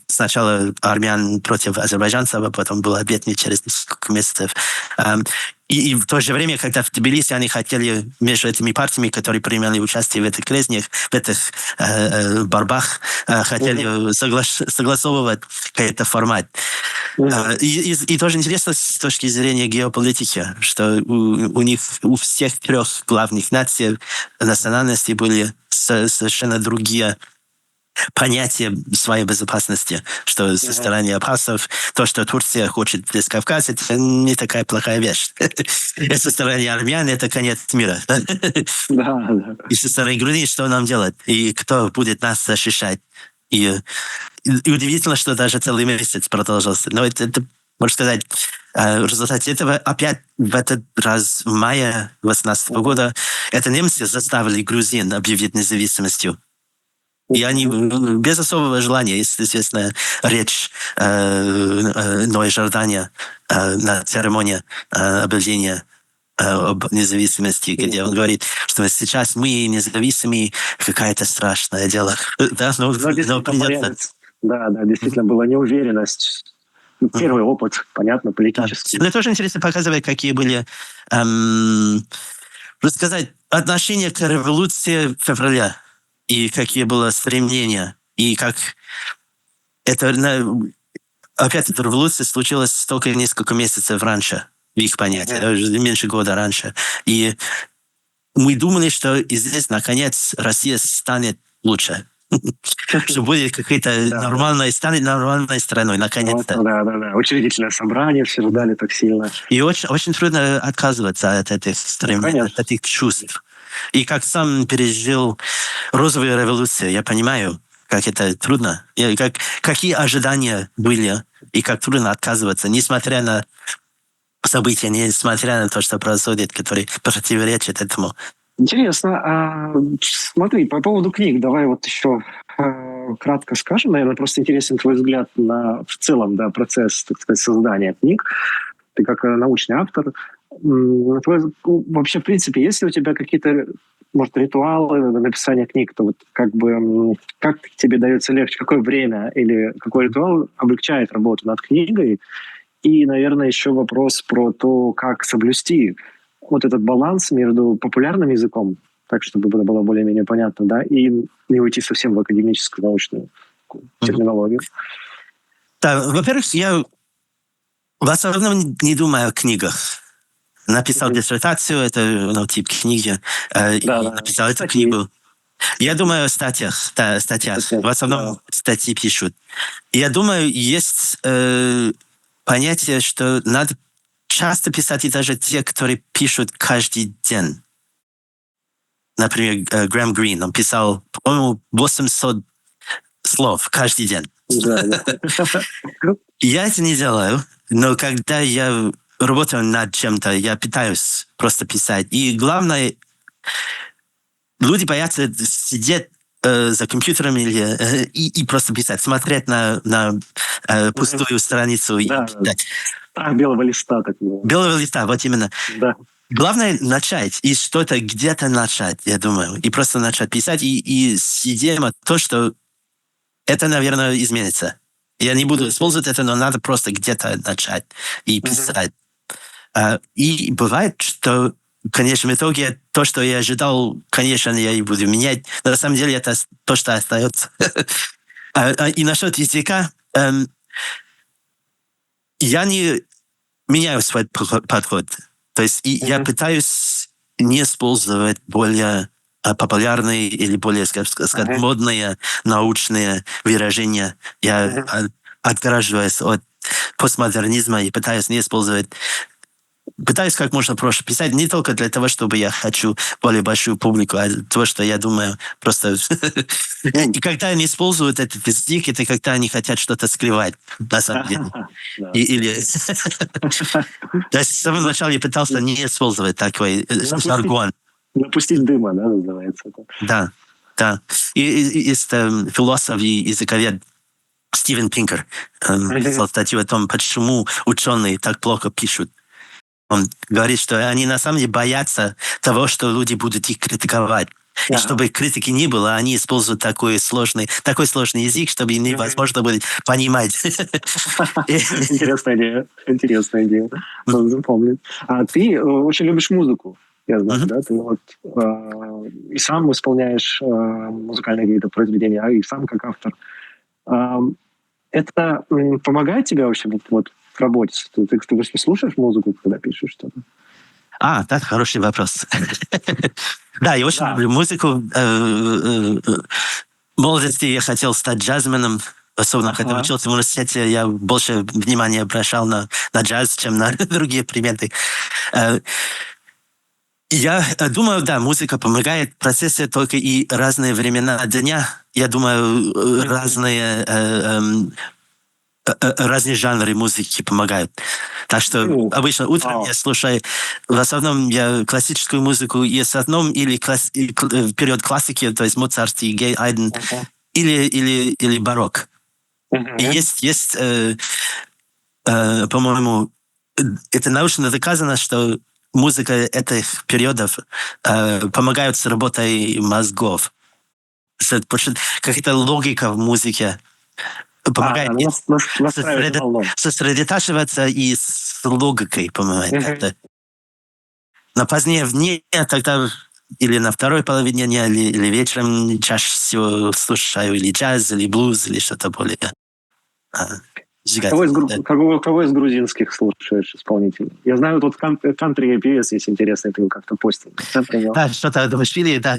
Сначала армян против азербайджанцев, а потом был объединение через несколько месяцев. И в то же время, когда в Тбилиси они хотели между этими партиями, которые принимали участие в этих резнях, в этих борьбах, хотели согласовывать какой-то формат. И тоже интересно с точки зрения геополитики, что у них, у всех 3 главных наций, национальностей были совершенно другие понятие своей безопасности, что со стороны абхазов, то, что Турция хочет из Кавказа, это не такая плохая вещь. И со стороны армян это конец мира. Да, да. И со стороны Грузии что нам делать? И кто будет нас защищать? И удивительно, что даже целый месяц продолжался. Но это можно сказать, в результате этого опять в этот раз в мае 2018 года это немцы заставили грузин объявить независимостью. И они без особого желания, есть известная речь Ной Жордания на церемонии объявления об независимости, где он говорит, что сейчас мы независимые, какое-то страшное дело. Да, но придется. Да, действительно была неуверенность. Первый опыт, понятно, политический. Мне тоже интересно показывать, какие были, рассказать, отношения к революции февраля, и какие было стремления, и как это, опять эта революция случилась только несколько месяцев раньше, в их понятии, меньше года раньше. И мы думали, что здесь, наконец, Россия станет лучше. Что будет какая-то нормальная, станет нормальной страной, наконец-то. Да. Учредительное собрание все ждали так сильно. И очень, очень трудно отказываться от этих стремлений, от этих чувств. И как сам пережил розовую революцию, я понимаю, как это трудно. И какие ожидания были, и как трудно отказываться, несмотря на события, несмотря на то, что происходит, которые противоречат этому. Интересно. Смотри, по поводу книг, давай вот еще кратко скажем. Наверное, просто интересен твой взгляд на в целом процесс, так сказать, создания книг. Ты как научный автор. Вообще, в принципе, есть ли у тебя какие-то, может, ритуалы написания книг? То вот как тебе дается легче, какое время или какой ритуал облегчает работу над книгой? И, наверное, еще вопрос про то, как соблюсти вот этот баланс между популярным языком, так, чтобы это было более-менее понятно, да, и не уйти совсем в академическую научную терминологию. Да, во-первых, я в основном не думаю о книгах. Написал диссертацию, это тип книги, и написал эту книгу. Я думаю о статьях, В основном статьи пишут. Я думаю, есть понятие, что надо часто писать, и даже те, которые пишут каждый день. Например, Грэм Грин, он писал, по-моему, 800 слов каждый день. Я это не делаю, но когда я работаю над чем-то, я пытаюсь просто писать. И главное, люди боятся сидеть за компьютером и просто писать, смотреть на пустую страницу и писать. Белого листа такого. Белого листа, вот именно. Да. Главное начать, и что-то где-то начать, я думаю. И просто начать писать, и сидим от того, что это, наверное, изменится. Я не буду использовать это, но надо просто где-то начать и писать. И бывает, что в конечном итоге то, что я ожидал, конечно, я и буду менять. Но на самом деле это то, что остается. И насчет языка, я не меняю свой подход. То есть я пытаюсь не использовать более популярные или более, скажем, модные научные выражения. Я отгораживаюсь от постмодернизма и пытаюсь не использовать. Пытаюсь как можно проще писать, не только для того, чтобы я хочу более большую публику, а то, что я думаю, просто... И когда они используют этот язык, это когда они хотят что-то скрывать, на самом деле. Или... То есть с самого начала я пытался не использовать такой жаргон. Напустить дыма, да, называется это. Да. И есть философ и языковед Стивен Пинкер писал статью о том, почему ученые так плохо пишут. Он говорит, что они на самом деле боятся того, что люди будут их критиковать. И чтобы критики не было, они используют такой сложный язык, чтобы невозможно будет понимать. Интересная идея. Надо запомнить. А ты очень любишь музыку, я знаю, да? Ты вот и сам исполняешь музыкальные какие-то произведения, и сам как автор. Это помогает тебе вообще вот в работе? Ты слушаешь музыку, когда пишешь что-то? Да, хороший вопрос. Да, я очень люблю музыку. В молодости я хотел стать джазменом. Особенно, когда Ага. учился в университете, я больше внимания обращал на джаз, чем на другие предметы. Э, Я думаю, да, музыка помогает в процессе, только и разные времена дня. Я думаю, разные жанры музыки помогают. Так что Ну, обычно утром я слушаю, в основном я классическую музыку и с одном или период классики, то есть Моцарт и Гайден, или барокко. И есть по-моему, это научно доказано, что музыка этих периодов помогает с работой мозгов. Какая-то логика в музыке помогает настраивает на волну. сосредотачиваться и с логикой помогает как-то. Но позднее в дне тогда или на второй половине дня, или вечером чаще всего слушаю или джаз, или блюз, или что-то более Кого из грузинских слушаешь исполнителей? Я знаю, тут кантри певец есть интересный, ты его как-то постил. Да, что-то Давашвили, да.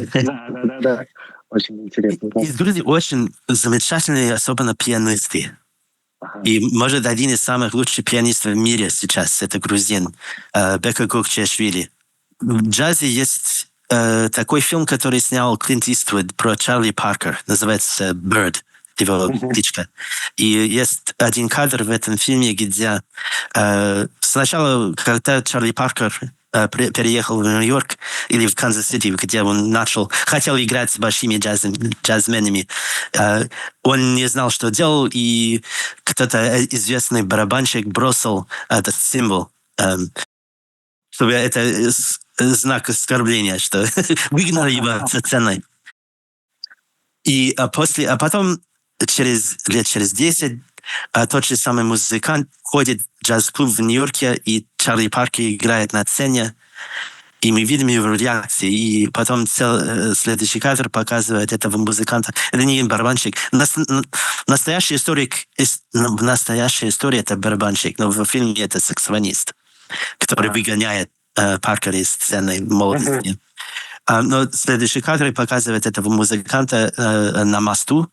Да. Очень интересно. Да. Из Грузии очень замечательные, особенно пианисты. Ага. И, может, один из самых лучших пианистов в мире сейчас, это грузин, Бека Кокчиашвили. В джазе есть такой фильм, который снял Клинт Иствуд про Чарли Паркер, называется «Bird», его птичка. И есть один кадр в этом фильме, где сначала, когда Чарли Паркер переехал в Нью-Йорк или в Канзас-Сити, где он хотел играть с большими джазменами. Он не знал, что делал, и кто-то известный барабанщик бросил этот символ, чтобы это знак оскорбления, что выгнал его со сцены. А потом, лет через 10, тот же самый музыкант ходит в джаз-клуб в Нью-Йорке, и Чарли Паркер играет на сцене, и мы видим его реакции. И потом следующий кадр показывает этого музыканта. Это не барабанщик. Настоящая история это барабанщик, но в фильме это саксофонист, который выгоняет Паркера из сцены молодости. Но следующий кадр показывает этого музыканта на мосту,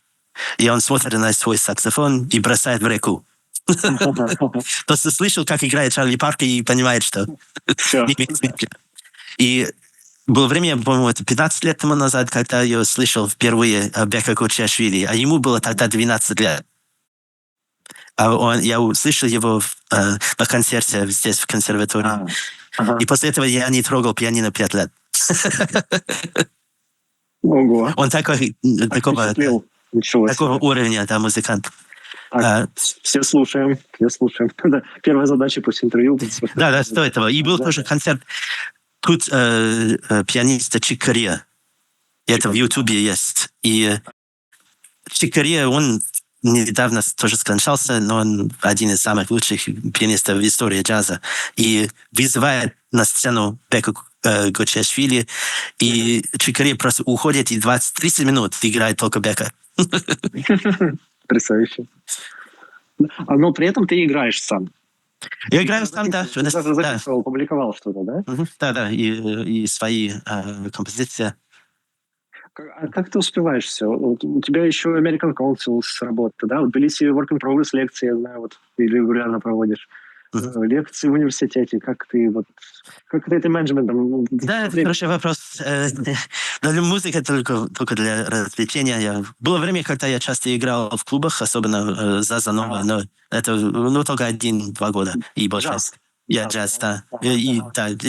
и он смотрит на свой саксофон и бросает в реку. Просто слышал, как играет Чарли Паркер, и понимает, что не имеет смысла. И было время, по-моему, это 15 лет тому назад, когда я слышал впервые Бека Кокчиашвили, а ему было тогда 12 лет. Я услышал его на концерте здесь, в консерватории. И после этого я не трогал пианино 5 лет. Ого. Он такого уровня, да, музыкант. Все слушаем. Первая задача после интервью. Да, стоит того. И был тоже концерт тут пианиста Чик Кориа. Это в Ютубе есть. И Чик Кориа, он недавно тоже скончался, но он один из самых лучших пианистов в истории джаза. И вызывает на сцену Бека Кокчиашвили, и Чик Кориа просто уходит, и 20-30 минут играет только Бека. Потрясающе. Но при этом ты играешь сам. Я играю сам, да. Ты даже записывал, публиковал что-то, да? Да, и свои композиции. А как ты успеваешь все? У тебя еще American Council с работы, да? В Тбилиси Work in Progress лекции, я знаю, ты регулярно проводишь. Лекции в университете. Как ты этим менеджментом? Да, это хороший вопрос. Музыка только для развлечения. Было время, когда я часто играл в клубах, особенно Зазанова, но это только 1-2 года и больше. Я джаз, да. Я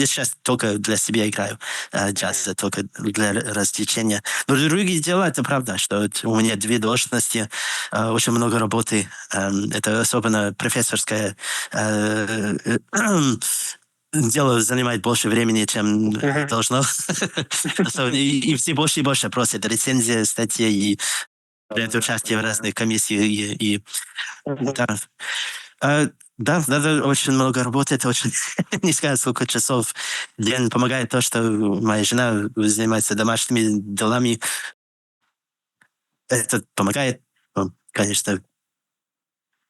сейчас только для себя играю. Джаз только для развлечения. Но другие дела, это правда, что у меня 2 должности, очень много работы. Это особенно профессорское дело занимает больше времени, чем должно. И все больше и больше просят рецензии, статьи и принять участие в разных комиссиях. Да, надо очень много работать, очень не скажу, сколько часов в день. Помогает то, что моя жена занимается домашними делами. Это помогает, конечно.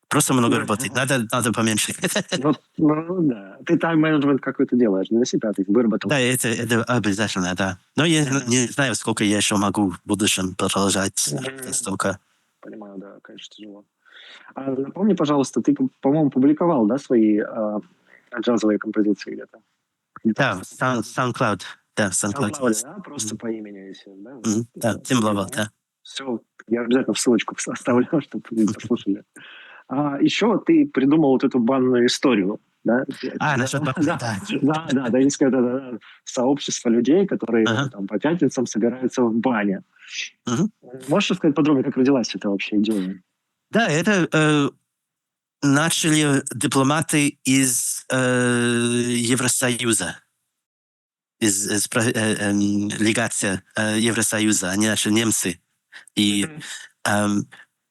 Просто много работать. Надо поменьше. Да. Ты тайм-менеджмент какой-то делаешь для себя, ты выработал. Да, это обязательно, да. Но я не знаю, сколько я еще могу в будущем продолжать столько. Понимаю, да, конечно, тяжело. Напомни, пожалуйста, ты, по-моему, публиковал, да, свои джазовые композиции где-то? Да, SoundCloud. Да, SoundCloud SoundCloud, есть. да, просто по имени, если, да? Да, Tim Lovell, да. Все, я обязательно ссылочку оставлю, чтобы вы послушали. Еще ты придумал вот эту банную историю, да? Насчет банны, да. Да, есть какое-то сообщество людей, которые там по пятницам собираются в бане. Можешь рассказать подробнее, как родилась эта вообще идея? Да, это начали дипломаты из Евросоюза, из легации Евросоюза, они наши немцы. И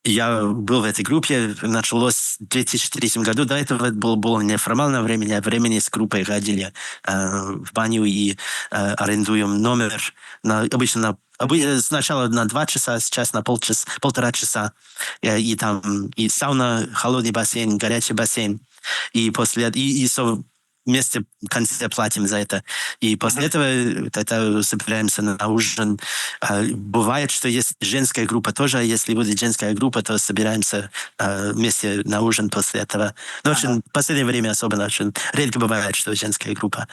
я был в этой группе, началось в 2003 году. До этого было неформальное время, времени с группой ходили в баню и арендуем номер. Обычно сначала на 2 часа, сейчас на полтора часа. И там и сауна, холодный бассейн, горячий бассейн. И после этого вместе в конце платим за это. И после этого собираемся на ужин. Бывает, что есть женская группа тоже. Если будет женская группа, то собираемся вместе на ужин после этого. Но очень, в последнее время особенно очень редко бывает, что женская группа.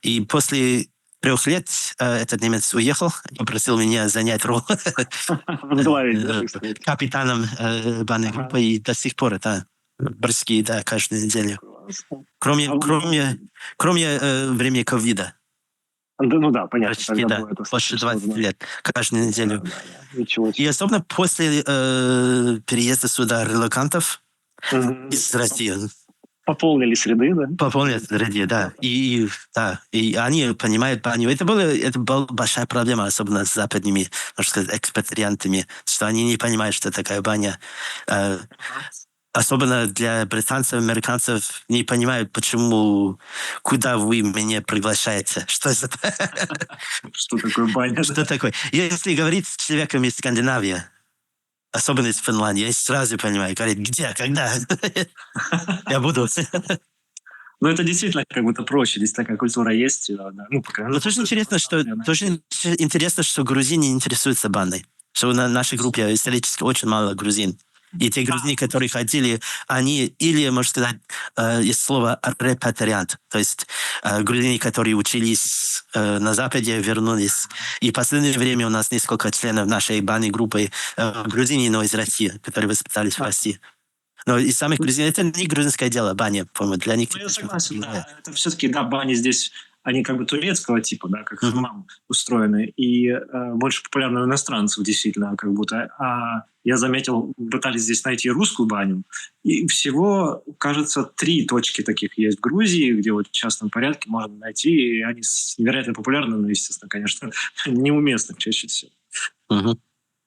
И после 3 лет этот немец уехал и попросил меня занять роль капитаном банной группы. И до сих пор это броски, да, каждую неделю. Кроме времени ковида. Ну да, понятно. Почти, да. Больше 20 лет. Каждую неделю. И особенно после переезда сюда релокантов из России. Пополнились ряды, да? Пополнились ряды, да. И они понимают баню. Это была большая проблема, особенно с западными, можно сказать, экспатриантами, что они не понимают, что такая баня. Особенно для британцев, американцев не понимают, почему, куда вы меня приглашаете. Что это? Что такое баня? Что такое? Если говорить с человеком из Скандинавии, особенно из Финляндии, я сразу понимаю, говорит, где, когда? Я буду. Ну, это действительно как будто проще, здесь такая культура есть. Но тоже интересно, что грузины интересуются банной. Что на нашей группе исторически очень мало грузин. И те грузины, которые ходили, они или, можно сказать, есть слово репатриант, то есть грузины, которые учились на Западе, вернулись. И в последнее время у нас несколько членов нашей банной группы грузины, но из России, которые воспитались в России. Но из самих грузин, это не грузинское дело, баня, по-моему, для них. Я согласен, да. Это все-таки, да, бани здесь, они как бы турецкого типа, да, как хамам устроены, и больше популярны у иностранцев, действительно, как будто. А я заметил, пытались здесь найти русскую баню, и всего, кажется, 3 точки таких есть в Грузии, где вот в частном порядке можно найти, и они невероятно популярны, но, естественно, конечно, неуместны чаще всего.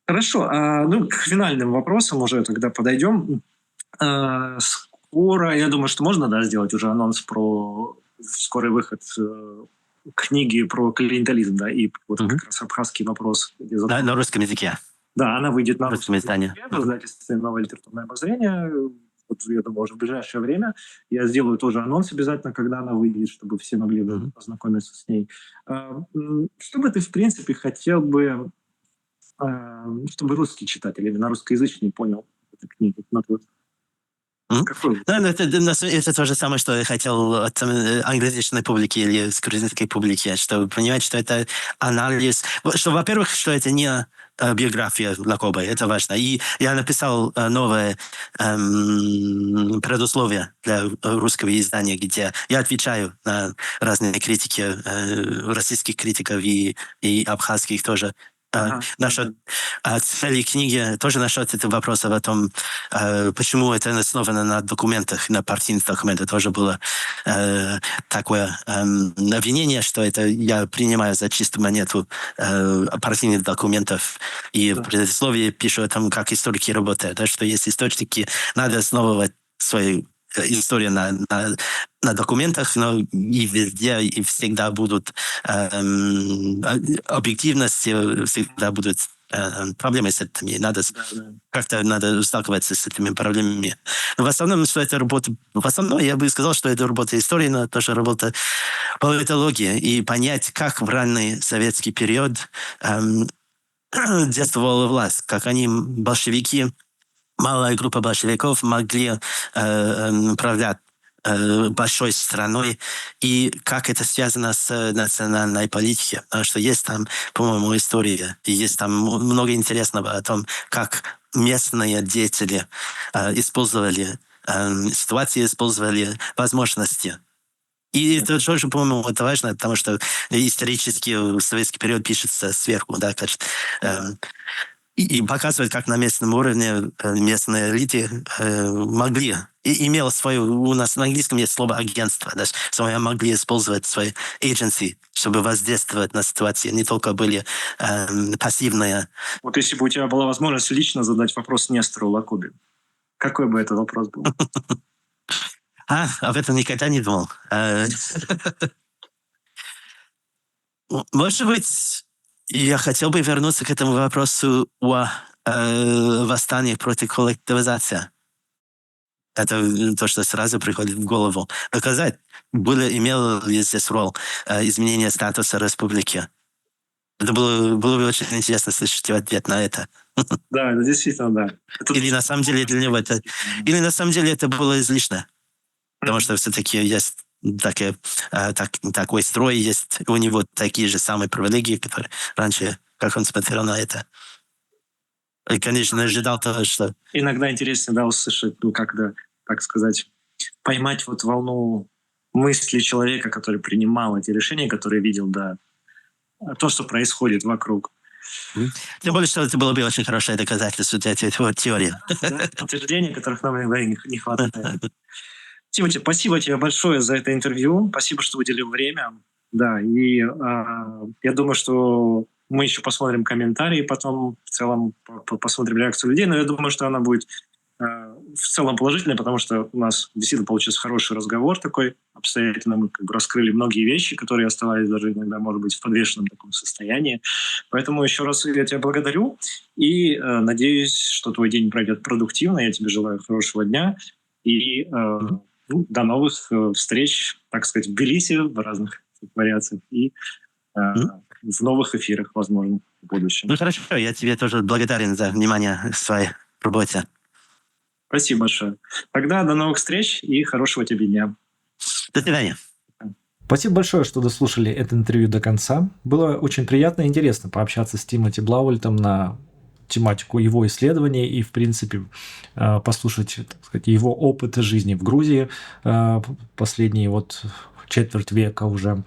Хорошо, ну, к финальным вопросам уже тогда подойдем. Скоро, я думаю, что можно, да, сделать уже анонс про скорый выход книги про клиентелизм, да, и вот как раз абхазский вопрос. Да, на русском языке. Да, она выйдет на русском языке. В издательстве «Новое литературное обозрение». Вот, я думаю, уже в ближайшее время. Я сделаю тоже анонс обязательно, когда она выйдет, чтобы все могли познакомиться с ней. Что бы ты, в принципе, хотел бы, чтобы русский читатель, именно русскоязычный, понял эту книгу? Это то же самое, что я хотел от англоязычной публики или с грузинской публики, чтобы понимать, что это анализ. Что, во-первых, что это не биография Лакоба, это важно. И я написал новое предусловие для русского издания, где я отвечаю на разные критики российских критиков и абхазских тоже. Наша цель книги тоже насчет этого вопроса о том, почему это основано на документах, на партийных документах. Тоже было такое обвинение, что это я принимаю за чистую монету партийных документов. И в предисловии пишу о том, как историки работают. Да, что есть источники, надо основывать свои история на документах, но и везде, и всегда будут объективности, всегда будут проблемы с этими. Да. Как-то надо сталкиваться с этими проблемами. Но в основном, что это работа... В основном я бы сказал, что это работа истории, но тоже работа политологии. И понять, как в ранний советский период действовала власть, как они, большевики, малая группа большевиков могли управлять большой страной, и как это связано с национальной политикой. Потому что есть там, по-моему, история, и есть там много интересного о том, как местные деятели использовали ситуации, использовали возможности. И это тоже, по-моему, это важно, потому что исторически советский период пишется сверху, да, и показывает, как на местном уровне местные элиты могли, и имела свою, у нас на английском есть слово агентство, да, что они могли использовать свои agency, чтобы воздействовать на ситуации, не только были пассивные. Вот если бы у тебя была возможность лично задать вопрос Нестору Лакубе, какой бы это вопрос был? Об этом никогда не думал. Может быть, я хотел бы вернуться к этому вопросу о восстаниях против коллективизации. Это то, что сразу приходит в голову. Доказать, имело ли здесь роль изменения статуса республики. Это было бы очень интересно слышать твой ответ на это. Да, действительно, да. Или на самом деле для него это... Или на самом деле это было излишне. Потому что все-таки есть такой строй, есть у него такие же самые привилегии, которые раньше, как он смотрел на это. И, конечно, ожидал того, что... Иногда интереснее, да, услышать, как-то, так сказать, поймать вот волну мысли человека, который принимал эти решения, который видел, да, то, что происходит вокруг. Тем более, что это было бы очень хорошее доказательство для теории. Да, подтверждения, которых нам иногда не хватает. Тимати, спасибо тебе большое за это интервью. Спасибо, что уделил время. Да, и я думаю, что мы еще посмотрим комментарии, потом в целом посмотрим реакцию людей, но я думаю, что она будет в целом положительная, потому что у нас действительно получился хороший разговор такой, обстоятельно мы раскрыли многие вещи, которые оставались даже иногда, может быть, в подвешенном таком состоянии. Поэтому еще раз я тебя благодарю и надеюсь, что твой день пройдет продуктивно. Я тебе желаю хорошего дня и до новых встреч, так сказать, в Тбилиси, в разных вариациях и в новых эфирах, возможно, в будущем. Хорошо, я тебе тоже благодарен за внимание в своей работе. Спасибо большое. Тогда до новых встреч и хорошего тебе дня. До свидания. Спасибо большое, что дослушали это интервью до конца. Было очень приятно и интересно пообщаться с Тимоти Блауэльтом на тематику его исследований и, в принципе, послушать, так сказать, его опыт жизни в Грузии последние четверть века уже.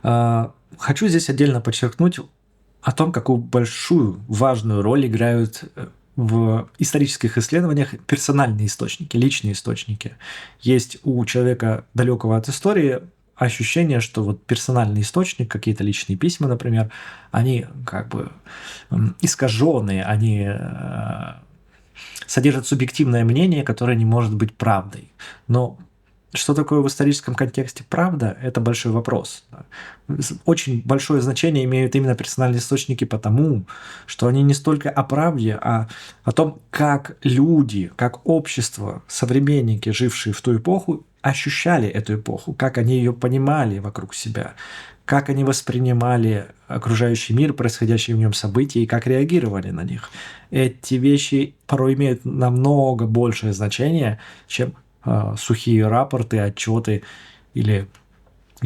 Хочу здесь отдельно подчеркнуть о том, какую большую, важную роль играют в исторических исследованиях персональные источники, личные источники. Есть у человека, далекого от истории, ощущение, что персональный источник, какие-то личные письма, например, они как бы искаженные, они содержат субъективное мнение, которое не может быть правдой. Но что такое в историческом контексте правда, это большой вопрос. Очень большое значение имеют именно персональные источники потому, что они не столько о правде, а о том, как люди, как общество, современники, жившие в ту эпоху, ощущали эту эпоху, как они ее понимали вокруг себя, как они воспринимали окружающий мир, происходящие в нем события и как реагировали на них. Эти вещи порой имеют намного большее значение, чем сухие рапорты, отчеты или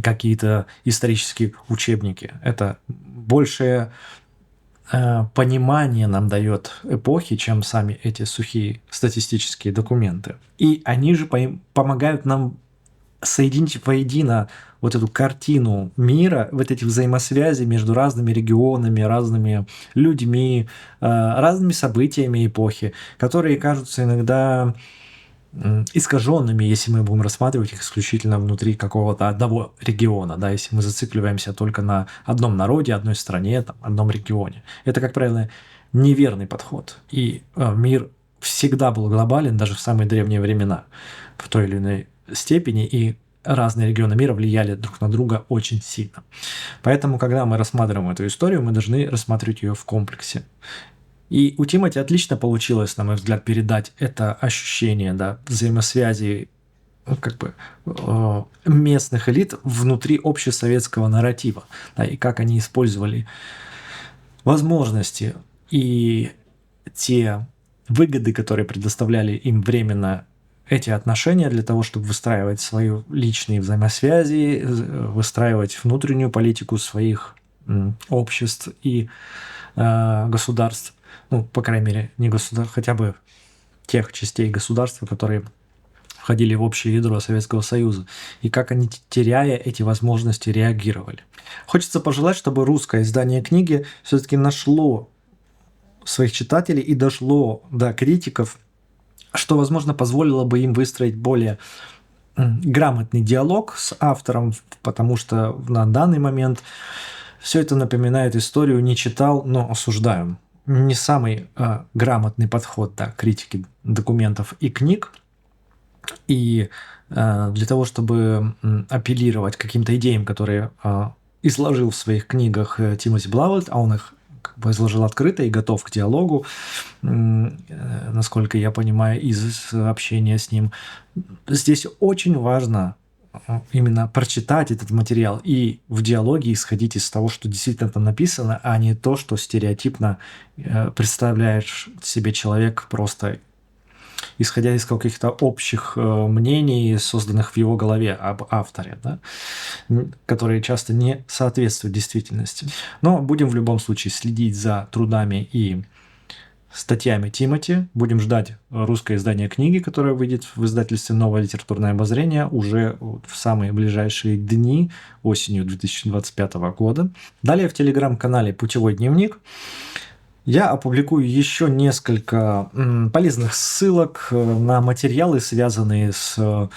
какие-то исторические учебники. Это большее понимание нам дает эпохи, чем сами эти сухие статистические документы. И они же помогают нам соединить воедино эту картину мира, эти взаимосвязи между разными регионами, разными людьми, разными событиями эпохи, которые кажутся иногда искаженными, если мы будем рассматривать их исключительно внутри какого-то одного региона, да, если мы зацикливаемся только на одном народе, одной стране, одном регионе. Это, как правило, неверный подход. И мир всегда был глобален, даже в самые древние времена, в той или иной степени, и разные регионы мира влияли друг на друга очень сильно. Поэтому, когда мы рассматриваем эту историю, мы должны рассматривать ее в комплексе. И у Тимоти отлично получилось, на мой взгляд, передать это ощущение, да, взаимосвязи местных элит внутри общесоветского нарратива, да, и как они использовали возможности и те выгоды, которые предоставляли им временно эти отношения для того, чтобы выстраивать свои личные взаимосвязи, выстраивать внутреннюю политику своих обществ и государств. Ну, по крайней мере, не государств, хотя бы тех частей государства, которые входили в общее ядро Советского Союза, и как они, теряя эти возможности, реагировали. Хочется пожелать, чтобы русское издание книги все-таки нашло своих читателей и дошло до критиков, что, возможно, позволило бы им выстроить более грамотный диалог с автором, потому что на данный момент все это напоминает историю «не читал, но осуждаю». Не самый грамотный подход к критике документов и книг. И для того, чтобы апеллировать к каким-то идеям, которые изложил в своих книгах Тимоти Блауэлт, а он их изложил открыто и готов к диалогу, насколько я понимаю из общения с ним. Здесь очень важно именно прочитать этот материал и в диалоге исходить из того, что действительно там написано, а не то, что стереотипно представляешь себе человек просто исходя из каких-то общих мнений, созданных в его голове об авторе, да, которые часто не соответствуют действительности. Но будем в любом случае следить за трудами и статьями Тимоти. Будем ждать русское издание книги, которое выйдет в издательстве «Новое литературное обозрение» уже в самые ближайшие дни, осенью 2025 года. Далее в телеграм-канале «Путевой дневник» я опубликую еще несколько полезных ссылок на материалы, связанные с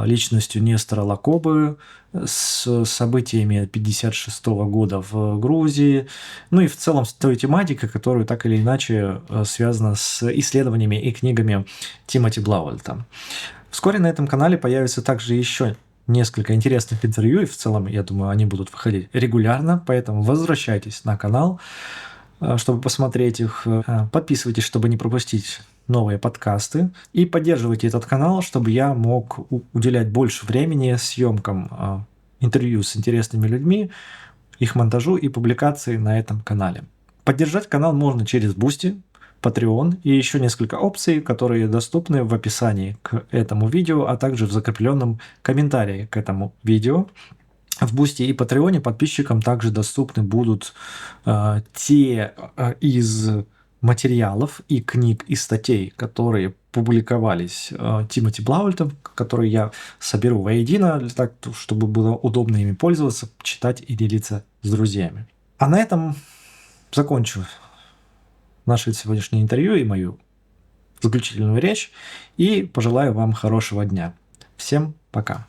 личностью Нестора Лакобы, с событиями 1956 года в Грузии, ну и в целом с той тематикой, которая так или иначе связана с исследованиями и книгами Тимоти Блауэлта. Вскоре на этом канале появится также еще несколько интересных интервью, и в целом, я думаю, они будут выходить регулярно, поэтому возвращайтесь на канал, чтобы посмотреть их. Подписывайтесь, чтобы не пропустить новые подкасты. И поддерживайте этот канал, чтобы я мог уделять больше времени съемкам интервью с интересными людьми, их монтажу и публикации на этом канале. Поддержать канал можно через Boosty, Patreon и еще несколько опций, которые доступны в описании к этому видео, а также в закрепленном комментарии к этому видео. В Boosty и Патреоне подписчикам также доступны будут те из материалов и книг и статей, которые публиковались Тимоти Блауэлтом, которые я соберу воедино, для того, чтобы было удобно ими пользоваться, читать и делиться с друзьями. А на этом закончу наше сегодняшнее интервью и мою заключительную речь, и пожелаю вам хорошего дня. Всем пока!